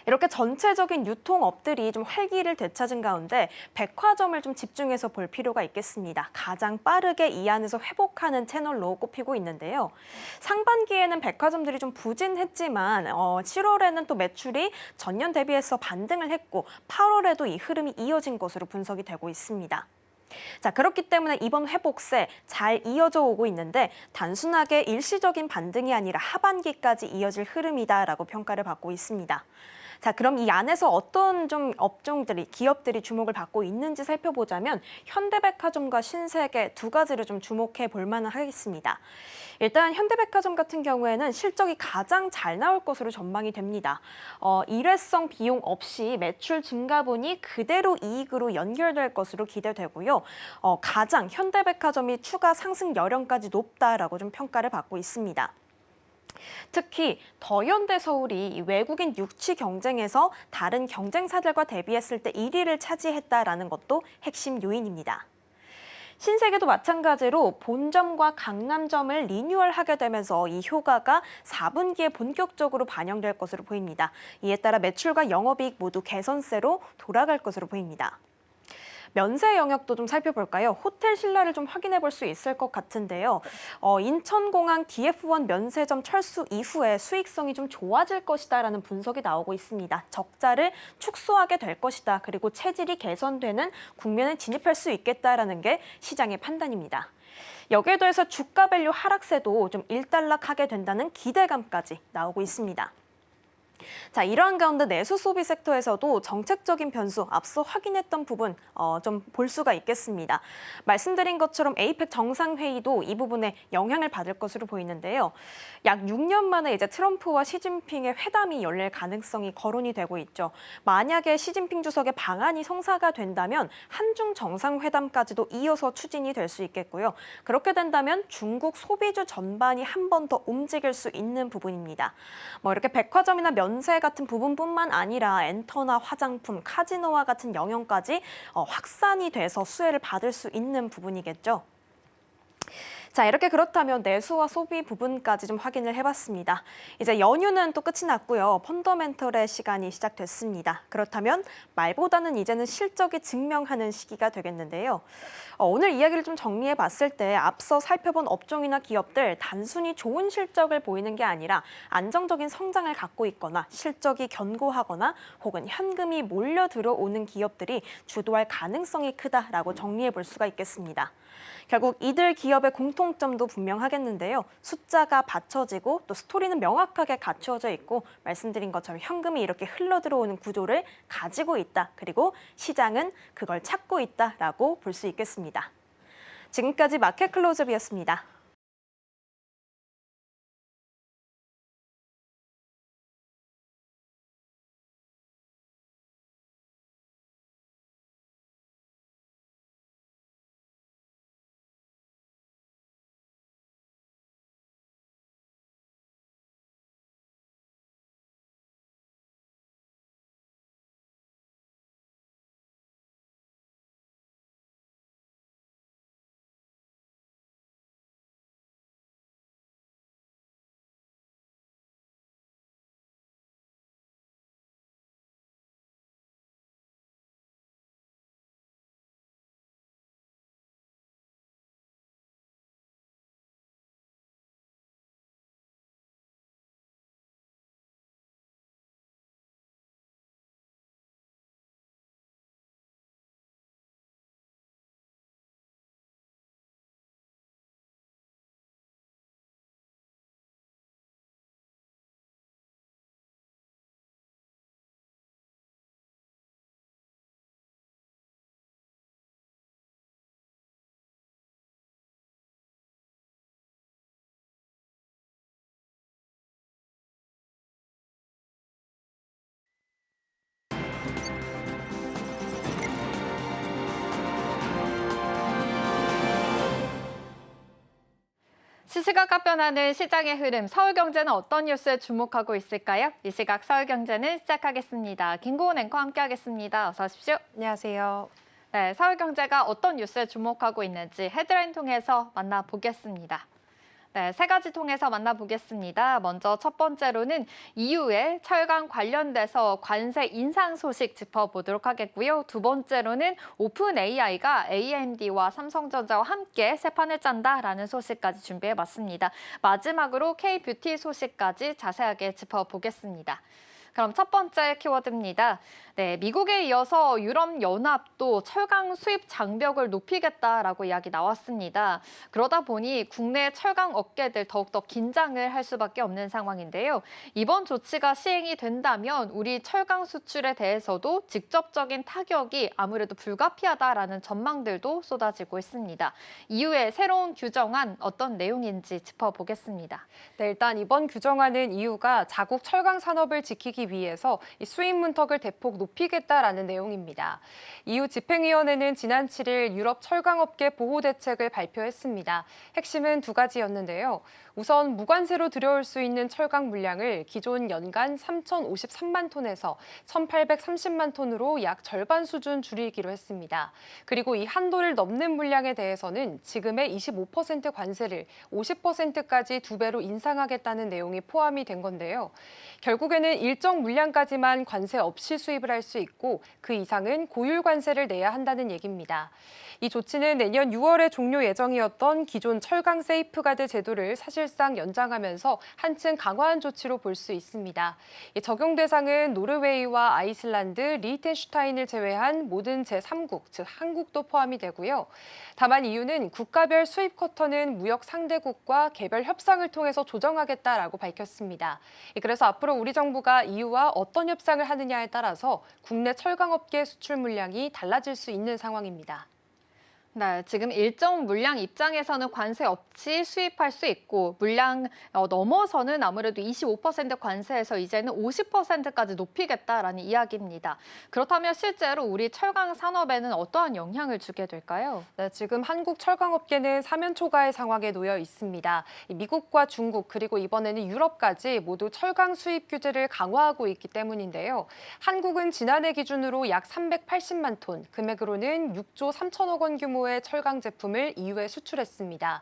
이렇게 전체적인 유통업들이 좀 활기를 되찾은 가운데 백화점을 좀 집중해서 볼 필요가 있겠습니다. 가장 빠르게 이 안에서 회복하는 채널로 꼽히고 있는데요. 상반기에는 백화점들이 좀 부진했지만 7월에는 또 매출이 전년 대비해서 반등을 했고 8월에도 이 흐름이 이어진 것으로 분석이 되고 있습니다. 자, 그렇기 때문에 이번 회복세 잘 이어져 오고 있는데 단순하게 일시적인 반등이 아니라 하반기까지 이어질 흐름이다라고 평가를 받고 있습니다. 자, 그럼 이 안에서 어떤 좀 업종들이, 기업들이 주목을 받고 있는지 살펴보자면 현대백화점과 신세계 두 가지를 좀 주목해 볼 만은 하겠습니다. 일단 현대백화점 같은 경우에는 실적이 가장 잘 나올 것으로 전망이 됩니다. 일회성 비용 없이 매출 증가분이 그대로 이익으로 연결될 것으로 기대되고요. 가장 현대백화점이 추가 상승 여력까지 높다라고 좀 평가를 받고 있습니다. 특히 더현대서울이 외국인 유치 경쟁에서 다른 경쟁사들과 대비했을 때 1위를 차지했다라는 것도 핵심 요인입니다. 신세계도 마찬가지로 본점과 강남점을 리뉴얼하게 되면서 이 효과가 4분기에 본격적으로 반영될 것으로 보입니다. 이에 따라 매출과 영업이익 모두 개선세로 돌아갈 것으로 보입니다. 면세 영역도 좀 살펴볼까요? 호텔 신라를 좀 확인해 볼 수 있을 것 같은데요. 인천공항 DF1 면세점 철수 이후에 수익성이 좀 좋아질 것이다라는 분석이 나오고 있습니다. 적자를 축소하게 될 것이다. 그리고 체질이 개선되는 국면에 진입할 수 있겠다라는 게 시장의 판단입니다. 여기에 더해서 주가 밸류 하락세도 좀 일단락하게 된다는 기대감까지 나오고 있습니다. 자, 이러한 가운데 내수 소비 섹터에서도 정책적인 변수 앞서 확인했던 부분 좀 볼 수가 있겠습니다. 말씀드린 것처럼 에이펙 정상회의도 이 부분에 영향을 받을 것으로 보이는데요. 약 6년 만에 이제 트럼프와 시진핑의 회담이 열릴 가능성이 거론이 되고 있죠. 만약에 시진핑 주석의 방안이 성사가 된다면 한중 정상회담까지도 이어서 추진이 될 수 있겠고요. 그렇게 된다면 중국 소비주 전반이 한 번 더 움직일 수 있는 부분입니다. 이렇게 백화점이나 면세 같은 부분뿐만 아니라 엔터나 화장품, 카지노와 같은 영역까지 확산이 돼서 수혜를 받을 수 있는 부분이겠죠. 자, 이렇게 그렇다면 내수와 소비 부분까지 좀 확인을 해봤습니다. 이제 연휴는 또 끝이 났고요. 펀더멘털의 시간이 시작됐습니다. 그렇다면 말보다는 이제는 실적이 증명하는 시기가 되겠는데요. 오늘 이야기를 좀 정리해 봤을 때 앞서 살펴본 업종이나 기업들 단순히 좋은 실적을 보이는 게 아니라 안정적인 성장을 갖고 있거나 실적이 견고하거나 혹은 현금이 몰려 들어오는 기업들이 주도할 가능성이 크다라고 정리해 볼 수가 있겠습니다. 결국 이들 기업의 공통점도 분명하겠는데요. 숫자가 받쳐지고 또 스토리는 명확하게 갖추어져 있고 말씀드린 것처럼 현금이 이렇게 흘러들어오는 구조를 가지고 있다. 그리고 시장은 그걸 찾고 있다라고 볼 수 있겠습니다. 지금까지 마켓 클로즈업이었습니다. 시시각각 변하는 시장의 흐름, 서울경제는 어떤 뉴스에 주목하고 있을까요? 이 시각 서울경제는 시작하겠습니다. 김고은 앵커와 함께하겠습니다. 어서 오십시오. 안녕하세요. 네, 서울경제가 어떤 뉴스에 주목하고 있는지 헤드라인 통해서 만나보겠습니다. 네, 세 가지 통해서 만나보겠습니다. 먼저 첫 번째로는 EU의 철강 관련돼서 관세 인상 소식 짚어보도록 하겠고요. 두 번째로는 오픈 AI가 AMD와 삼성전자와 함께 새 판을 짠다라는 소식까지 준비해봤습니다. 마지막으로 K-뷰티 소식까지 자세하게 짚어보겠습니다. 그럼 첫 번째 키워드입니다. 네, 미국에 이어서 유럽연합도 철강 수입 장벽을 높이겠다라고 이야기 나왔습니다. 그러다 보니 국내 철강 업계들 더욱더 긴장을 할 수밖에 없는 상황인데요. 이번 조치가 시행이 된다면 우리 철강 수출에 대해서도 직접적인 타격이 아무래도 불가피하다라는 전망들도 쏟아지고 있습니다. 이후에 새로운 규정안 어떤 내용인지 짚어보겠습니다. 네, 일단 이번 규정안은 EU가 자국 철강 산업을 지키기 위해서 이 수입 문턱을 대폭 높이겠다라는 내용입니다. EU 집행위원회는 지난 7일 유럽 철강업계 보호 대책을 발표했습니다. 핵심은 두 가지였는데요. 우선 무관세로 들여올 수 있는 철강 물량을 기존 연간 3,053만 톤에서 1,830만 톤으로 약 절반 수준 줄이기로 했습니다. 그리고 이 한도를 넘는 물량에 대해서는 지금의 25% 관세를 50%까지 2배로 인상하겠다는 내용이 포함이 된 건데요. 결국에는 일정 물량까지만 관세 없이 수입을 할 수 있고 그 이상은 고율 관세를 내야 한다는 얘기입니다. 이 조치는 내년 6월에 종료 예정이었던 기존 철강 세이프가드 제도를 사실상 연장하면서 한층 강화한 조치로 볼 수 있습니다. 적용 대상은 노르웨이와 아이슬란드, 리히텐슈타인을 제외한 모든 제3국, 즉 한국도 포함이 되고요. 다만 EU는 국가별 수입 쿼터는 무역 상대국과 개별 협상을 통해서 조정하겠다라고 밝혔습니다. 그래서 앞으로 우리 정부가 EU와 어떤 협상을 하느냐에 따라서 국내 철강업계 수출 물량이 달라질 수 있는 상황입니다. 네, 지금 일정 물량 입장에서는 관세 없이 수입할 수 있고 물량 넘어서는 아무래도 25% 관세에서 이제는 50%까지 높이겠다라는 이야기입니다. 그렇다면 실제로 우리 철강 산업에는 어떠한 영향을 주게 될까요? 네, 지금 한국 철강업계는 사면초가의 상황에 놓여 있습니다. 미국과 중국 그리고 이번에는 유럽까지 모두 철강 수입 규제를 강화하고 있기 때문인데요. 한국은 지난해 기준으로 약 380만 톤, 금액으로는 6조 3천억 원 규모의 철강 제품을 EU에 수출했습니다.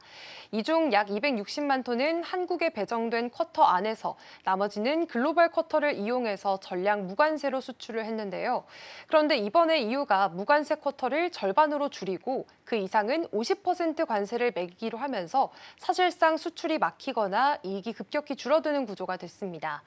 이 중 약 260만 톤은 한국에 배정된 쿼터 안에서 나머지는 글로벌 쿼터를 이용해서 전량 무관세로 수출을 했는데요. 그런데 이번에 EU가 무관세 쿼터를 절반으로 줄이고 그 이상은 50% 관세를 매기기로 하면서 사실상 수출이 막히거나 이익이 급격히 줄어드는 구조가 됐습니다.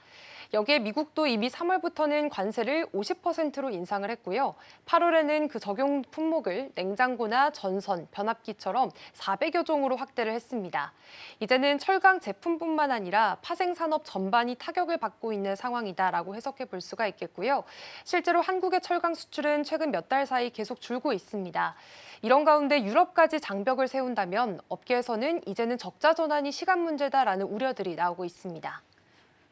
여기에 미국도 이미 3월부터는 관세를 50%로 인상을 했고요. 8월에는 그 적용 품목을 냉장고나 전선, 변압기처럼 400여 종으로 확대를 했습니다. 이제는 철강 제품뿐만 아니라 파생산업 전반이 타격을 받고 있는 상황이다라고 해석해 볼 수가 있겠고요. 실제로 한국의 철강 수출은 최근 몇 달 사이 계속 줄고 있습니다. 이런 가운데 유럽까지 장벽을 세운다면 업계에서는 이제는 적자 전환이 시간 문제다라는 우려들이 나오고 있습니다.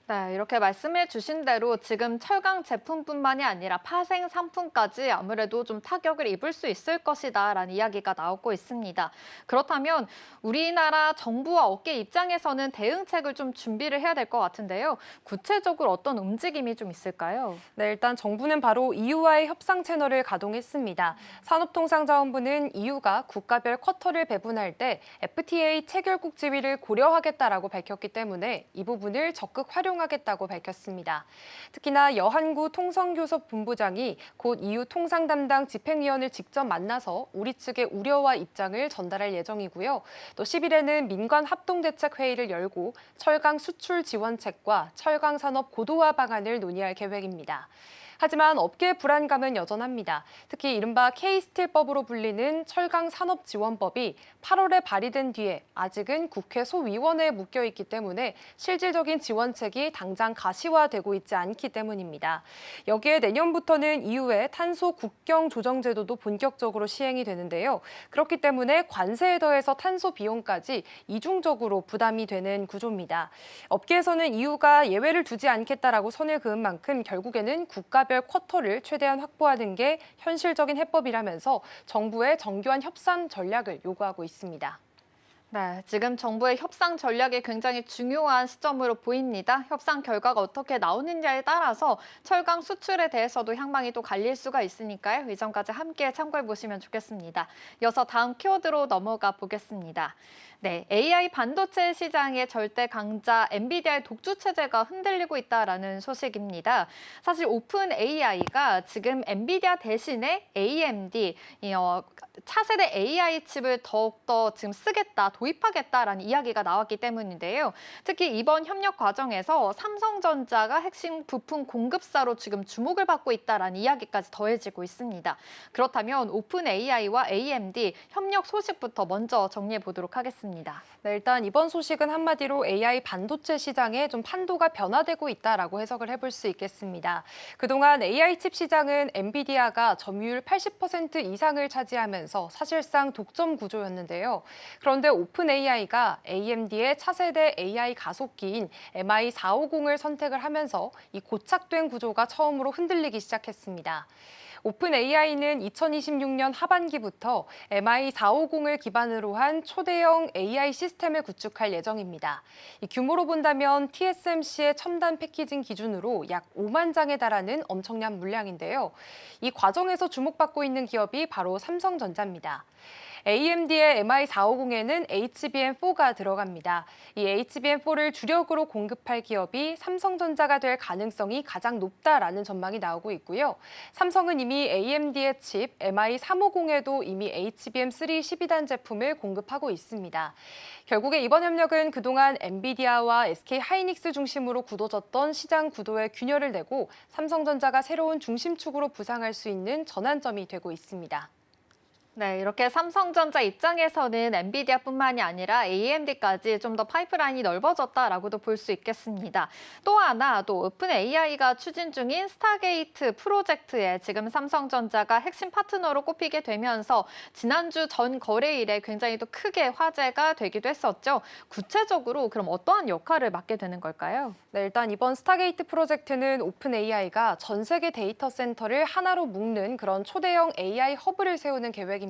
네, 이렇게 말씀해 주신 대로 지금 철강 제품뿐만이 아니라 파생 상품까지 아무래도 좀 타격을 입을 수 있을 것이다라는 이야기가 나오고 있습니다. 그렇다면 우리나라 정부와 업계 입장에서는 대응책을 좀 준비를 해야 될 것 같은데요. 구체적으로 어떤 움직임이 좀 있을까요? 네, 일단 정부는 바로 EU와의 협상 채널을 가동했습니다. 산업통상자원부는 EU가 국가별 쿼터를 배분할 때 FTA 체결국 지위를 고려하겠다라고 밝혔기 때문에 이 부분을 적극 활용하겠다고 밝혔습니다. 특히나 여한구 통성교섭 본부장이 곧 EU 통상 담당 집행위원을 직접 만나서 우리 측의 우려와 입장을 전달할 예정이고요. 또 10일에는 민관 합동대책회의를 열고 철강 수출 지원책과 철강 산업 고도화 방안을 논의할 계획입니다. 하지만 업계의 불안감은 여전합니다. 특히 이른바 K스틸법으로 불리는 철강산업지원법이 8월에 발의된 뒤에 아직은 국회 소위원회에 묶여 있기 때문에 실질적인 지원책이 당장 가시화되고 있지 않기 때문입니다. 여기에 내년부터는 EU의 탄소 국경 조정 제도도 본격적으로 시행이 되는데요. 그렇기 때문에 관세에 더해서 탄소 비용까지 이중적으로 부담이 되는 구조입니다. 업계에서는 EU가 예외를 두지 않겠다라고 선을 그은 만큼 결국에는 국가별 쿼터를 최대한 확보하는 게 현실적인 해법이라면서 정부의 정교한 협상 전략을 요구하고 있습니다. 네, 지금 정부의 협상 전략이 굉장히 중요한 시점으로 보입니다. 협상 결과가 어떻게 나오느냐에 따라서 철강 수출에 대해서도 향방이 또 갈릴 수가 있으니까요. 이 점까지 함께 참고해 보시면 좋겠습니다. 이어서 다음 키워드로 넘어가 보겠습니다. 네, AI 반도체 시장의 절대 강자 엔비디아의 독주 체제가 흔들리고 있다라는 소식입니다. 사실 오픈 AI가 지금 엔비디아 대신에 AMD 차세대 AI 칩을 더욱더 지금 쓰겠다, 도입하겠다라는 이야기가 나왔기 때문인데요. 특히 이번 협력 과정에서 삼성전자가 핵심 부품 공급사로 지금 주목을 받고 있다라는 이야기까지 더해지고 있습니다. 그렇다면 오픈 AI와 AMD 협력 소식부터 먼저 정리해 보도록 하겠습니다. 네, 일단 이번 소식은 한마디로 AI 반도체 시장에 좀 판도가 변화되고 있다라고 해석을 해볼 수 있겠습니다. 그동안 AI 칩 시장은 엔비디아가 점유율 80% 이상을 차지하면서 사실상 독점 구조였는데요. 그런데 오픈 AI가 AMD의 차세대 AI 가속기인 MI450을 선택을 하면서 이 고착된 구조가 처음으로 흔들리기 시작했습니다. 오픈 AI는 2026년 하반기부터 MI450을 기반으로 한 초대형 AI 시스템을 구축할 예정입니다. 이 규모로 본다면 TSMC의 첨단 패키징 기준으로 약 5만 장에 달하는 엄청난 물량인데요. 이 과정에서 주목받고 있는 기업이 바로 삼성전자입니다. AMD의 MI450에는 HBM4가 들어갑니다. 이 HBM4를 주력으로 공급할 기업이 삼성전자가 될 가능성이 가장 높다라는 전망이 나오고 있고요. 삼성은 이미 AMD의 칩 MI350에도 이미 HBM3 12단 제품을 공급하고 있습니다. 결국에 이번 협력은 그동안 엔비디아와 SK 하이닉스 중심으로 굳어졌던 시장 구도에 균열을 내고 삼성전자가 새로운 중심축으로 부상할 수 있는 전환점이 되고 있습니다. 네, 이렇게 삼성전자 입장에서는 엔비디아뿐만이 아니라 AMD까지 좀 더 파이프라인이 넓어졌다라고도 볼 수 있겠습니다. 또 하나, 또 오픈 AI가 추진 중인 스타게이트 프로젝트에 지금 삼성전자가 핵심 파트너로 꼽히게 되면서 지난주 전 거래일에 굉장히 또 크게 화제가 되기도 했었죠. 구체적으로 그럼 어떠한 역할을 맡게 되는 걸까요? 네, 일단 이번 스타게이트 프로젝트는 오픈 AI가 전 세계 데이터 센터를 하나로 묶는 그런 초대형 AI 허브를 세우는 계획입니다.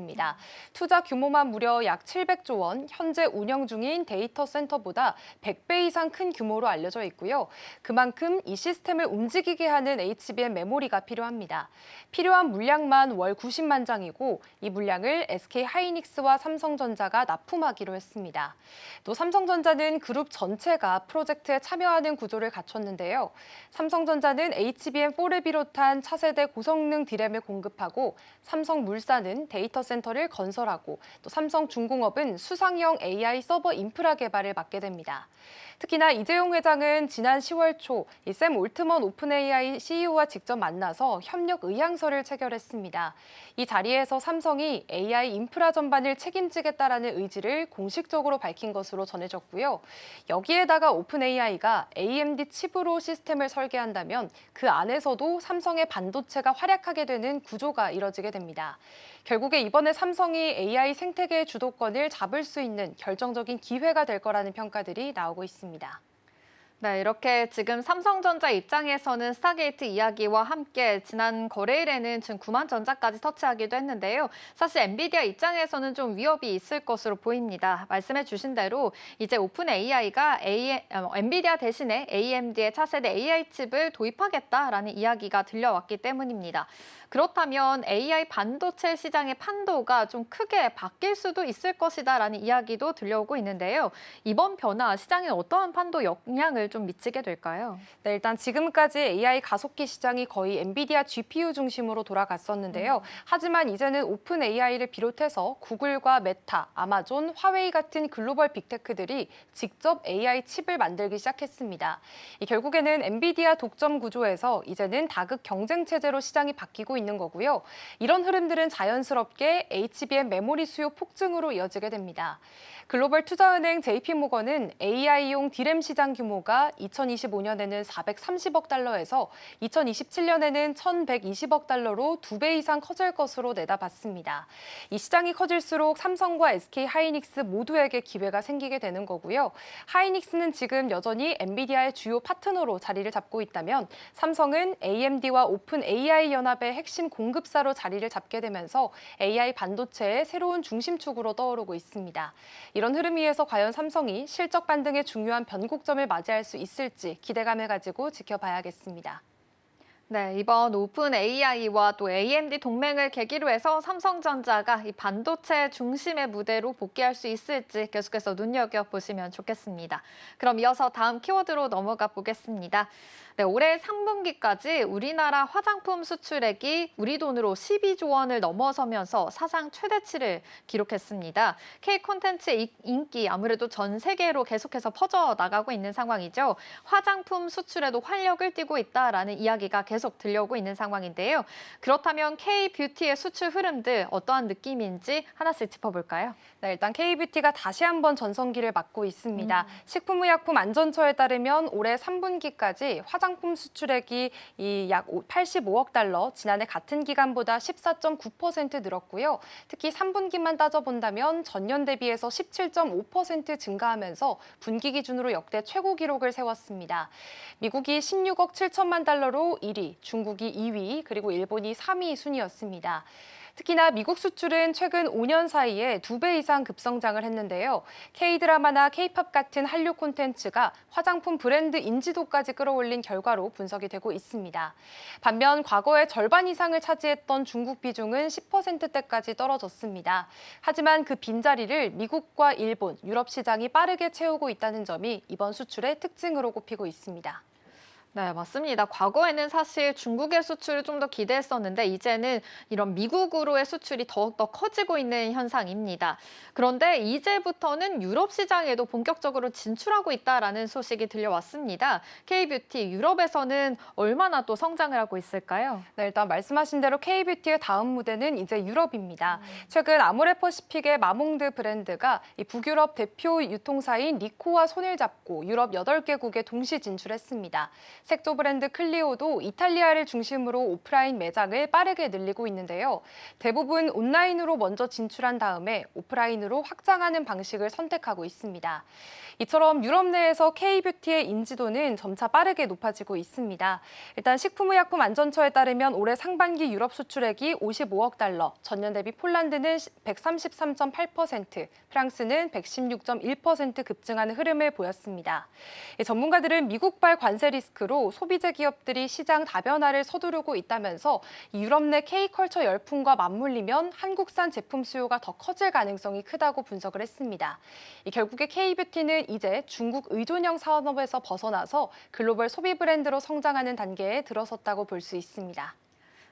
투자 규모만 무려 약 700조 원, 현재 운영 중인 데이터 센터보다 100배 이상 큰 규모로 알려져 있고요. 그만큼 이 시스템을 움직이게 하는 HBM 메모리가 필요합니다. 필요한 물량만 월 90만 장이고 이 물량을 SK 하이닉스와 삼성전자가 납품하기로 했습니다. 또 삼성전자는 그룹 전체가 프로젝트에 참여하는 구조를 갖췄는데요. 삼성전자는 HBM4를 비롯한 차세대 고성능 디램을 공급하고 삼성물산은 데이터 센터를 건설하고 또 삼성중공업은 수상형 AI 서버 인프라 개발을 맡게 됩니다. 특히나 이재용 회장은 지난 10월 초 샘 올트먼 오픈 AI CEO와 직접 만나서 협력 의향서를 체결했습니다. 이 자리에서 삼성이 AI 인프라 전반을 책임지겠다라는 의지를 공식적으로 밝힌 것으로 전해졌고요. 여기에다가 오픈 AI가 AMD 칩으로 시스템을 설계한다면 그 안에서도 삼성의 반도체가 활약하게 되는 구조가 이뤄지게 됩니다. 결국에 이번에 삼성이 AI 생태계의 주도권을 잡을 수 있는 결정적인 기회가 될 거라는 평가들이 나오고 있습니다. 네, 이렇게 지금 삼성전자 입장에서는 스타게이트 이야기와 함께 지난 거래일에는 지금 9만 전자까지 터치하기도 했는데요. 사실 엔비디아 입장에서는 좀 위협이 있을 것으로 보입니다. 말씀해 주신 대로 이제 오픈 AI가 엔비디아 대신에 AMD의 차세대 AI 칩을 도입하겠다라는 이야기가 들려왔기 때문입니다. 그렇다면 AI 반도체 시장의 판도가 좀 크게 바뀔 수도 있을 것이다라는 이야기도 들려오고 있는데요. 이번 변화 시장에 어떠한 판도 영향을 좀 미치게 될까요? 네, 일단 지금까지 AI 가속기 시장이 거의 엔비디아 GPU 중심으로 돌아갔었는데요. 하지만 이제는 오픈 AI를 비롯해서 구글과 메타, 아마존, 화웨이 같은 글로벌 빅테크들이 직접 AI 칩을 만들기 시작했습니다. 결국에는 엔비디아 독점 구조에서 이제는 다극 경쟁 체제로 시장이 바뀌고 있는 거고요. 이런 흐름들은 자연스럽게 HBM 메모리 수요 폭증으로 이어지게 됩니다. 글로벌 투자은행 JP모건은 AI용 디램 시장 규모가 규모가 2025년에는 430억 달러에서 2027년에는 1,120억 달러로 2배 이상 커질 것으로 내다봤습니다. 이 시장이 커질수록 삼성과 SK 하이닉스 모두에게 기회가 생기게 되는 거고요. 하이닉스는 지금 여전히 엔비디아의 주요 파트너로 자리를 잡고 있다면 삼성은 AMD와 오픈 AI 연합의 핵심 공급사로 자리를 잡게 되면서 AI 반도체의 새로운 중심축으로 떠오르고 있습니다. 이런 흐름 위에서 과연 삼성이 실적 반등의 중요한 변곡점을 맞이할 수 있을지 기대감을 가지고 지켜봐야겠습니다. 네, 이번 오픈 AI와 또 AMD 동맹을 계기로 해서 삼성전자가 이 반도체 중심의 무대로 복귀할 수 있을지 계속해서 눈여겨보시면 좋겠습니다. 그럼 이어서 다음 키워드로 넘어가 보겠습니다. 네, 올해 3분기까지 우리나라 화장품 수출액이 우리 돈으로 12조 원을 넘어서면서 사상 최대치를 기록했습니다. K-콘텐츠의 인기 아무래도 전 세계로 계속해서 퍼져나가고 있는 상황이죠. 화장품 수출에도 활력을 띠고 있다라는 이야기가 계속 들려오고 있는 상황인데요. 그렇다면 K-뷰티의 수출 흐름들 어떠한 느낌인지 하나씩 짚어볼까요? 네, 일단 K-뷰티가 다시 한번 전성기를 맞고 있습니다. 식품의약품안전처에 따르면 올해 3분기까지 화장품 수출액이 약 85억 달러, 지난해 같은 기간보다 14.9% 늘었고요. 특히 3분기만 따져본다면 전년 대비해서 17.5% 증가하면서 분기 기준으로 역대 최고 기록을 세웠습니다. 미국이 16억 7천만 달러로 1위, 중국이 2위, 그리고 일본이 3위 순이었습니다. 특히나 미국 수출은 최근 5년 사이에 2배 이상 급성장을 했는데요. K-드라마나 K-팝 같은 한류 콘텐츠가 화장품 브랜드 인지도까지 끌어올린 결과로 분석이 되고 있습니다. 반면 과거의 절반 이상을 차지했던 중국 비중은 10%대까지 떨어졌습니다. 하지만 그 빈자리를 미국과 일본, 유럽 시장이 빠르게 채우고 있다는 점이 이번 수출의 특징으로 꼽히고 있습니다. 네, 맞습니다. 과거에는 사실 중국의 수출을 좀 더 기대했었는데 이제는 이런 미국으로의 수출이 더욱더 커지고 있는 현상입니다. 그런데 이제부터는 유럽 시장에도 본격적으로 진출하고 있다라는 소식이 들려왔습니다. K-뷰티 유럽에서는 얼마나 또 성장을 하고 있을까요? 네, 일단 말씀하신 대로 K-뷰티의 다음 무대는 이제 유럽입니다. 최근 아모레퍼시픽의 마몽드 브랜드가 이 북유럽 대표 유통사인 리코와 손을 잡고 유럽 8개국에 동시 진출했습니다. 색조 브랜드 클리오도 이탈리아를 중심으로 오프라인 매장을 빠르게 늘리고 있는데요. 대부분 온라인으로 먼저 진출한 다음에 오프라인으로 확장하는 방식을 선택하고 있습니다. 이처럼 유럽 내에서 K-뷰티의 인지도는 점차 빠르게 높아지고 있습니다. 일단 식품의약품안전처에 따르면 올해 상반기 유럽 수출액이 55억 달러, 전년 대비 폴란드는 133.8%, 프랑스는 116.1% 급증하는 흐름을 보였습니다. 전문가들은 미국발 관세 리스크로 소비재 기업들이 시장 다변화를 서두르고 있다면서 유럽 내 K-컬처 열풍과 맞물리면 한국산 제품 수요가 더 커질 가능성이 크다고 분석을 했습니다. 결국에 K-뷰티는 이제 중국 의존형 산업에서 벗어나서 글로벌 소비 브랜드로 성장하는 단계에 들어섰다고 볼 수 있습니다.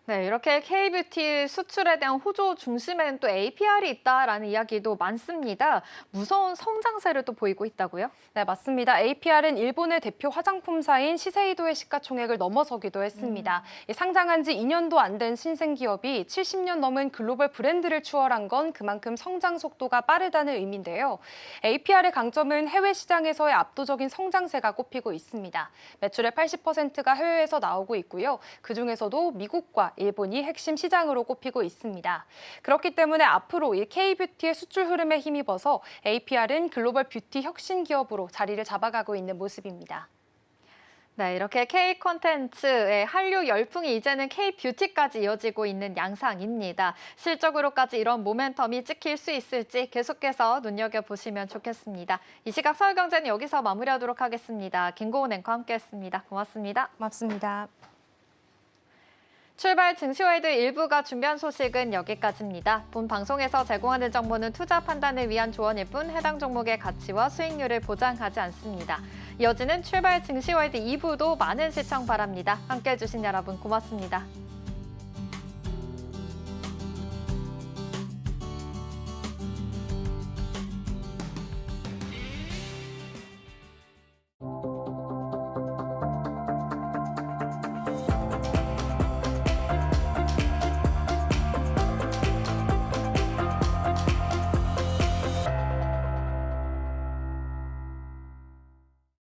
네, 이렇게 K-뷰티 수출에 대한 호조 중심에는 또 APR이 있다라는 이야기도 많습니다. 무서운 성장세를 또 보이고 있다고요? 네, 맞습니다. APR은 일본의 대표 화장품사인 시세이도의 시가총액을 넘어서기도 했습니다. 상장한 지 2년도 안 된 신생기업이 70년 넘은 글로벌 브랜드를 추월한 건 그만큼 성장 속도가 빠르다는 의미인데요. APR의 강점은 해외 시장에서의 압도적인 성장세가 꼽히고 있습니다. 매출의 80%가 해외에서 나오고 있고요. 그중에서도 미국과 일본이 핵심 시장으로 꼽히고 있습니다. 그렇기 때문에 앞으로 이 K-뷰티의 수출 흐름에 힘입어서 APR은 글로벌 뷰티 혁신 기업으로 자리를 잡아가고 있는 모습입니다. 네, 이렇게 K-콘텐츠의 한류 열풍이 이제는 K-뷰티까지 이어지고 있는 양상입니다. 실적으로까지 이런 모멘텀이 찍힐 수 있을지 계속해서 눈여겨보시면 좋겠습니다. 이 시각 서울경제는 여기서 마무리하도록 하겠습니다. 김고은 앵커와 함께했습니다. 고맙습니다. 고맙습니다. 출발 증시와이드 일부가 준비한 소식은 여기까지입니다. 본 방송에서 제공하는 정보는 투자 판단을 위한 조언일 뿐 해당 종목의 가치와 수익률을 보장하지 않습니다. 이어지는 출발 증시와이드 2부도 많은 시청 바랍니다. 함께해 주신 여러분 고맙습니다.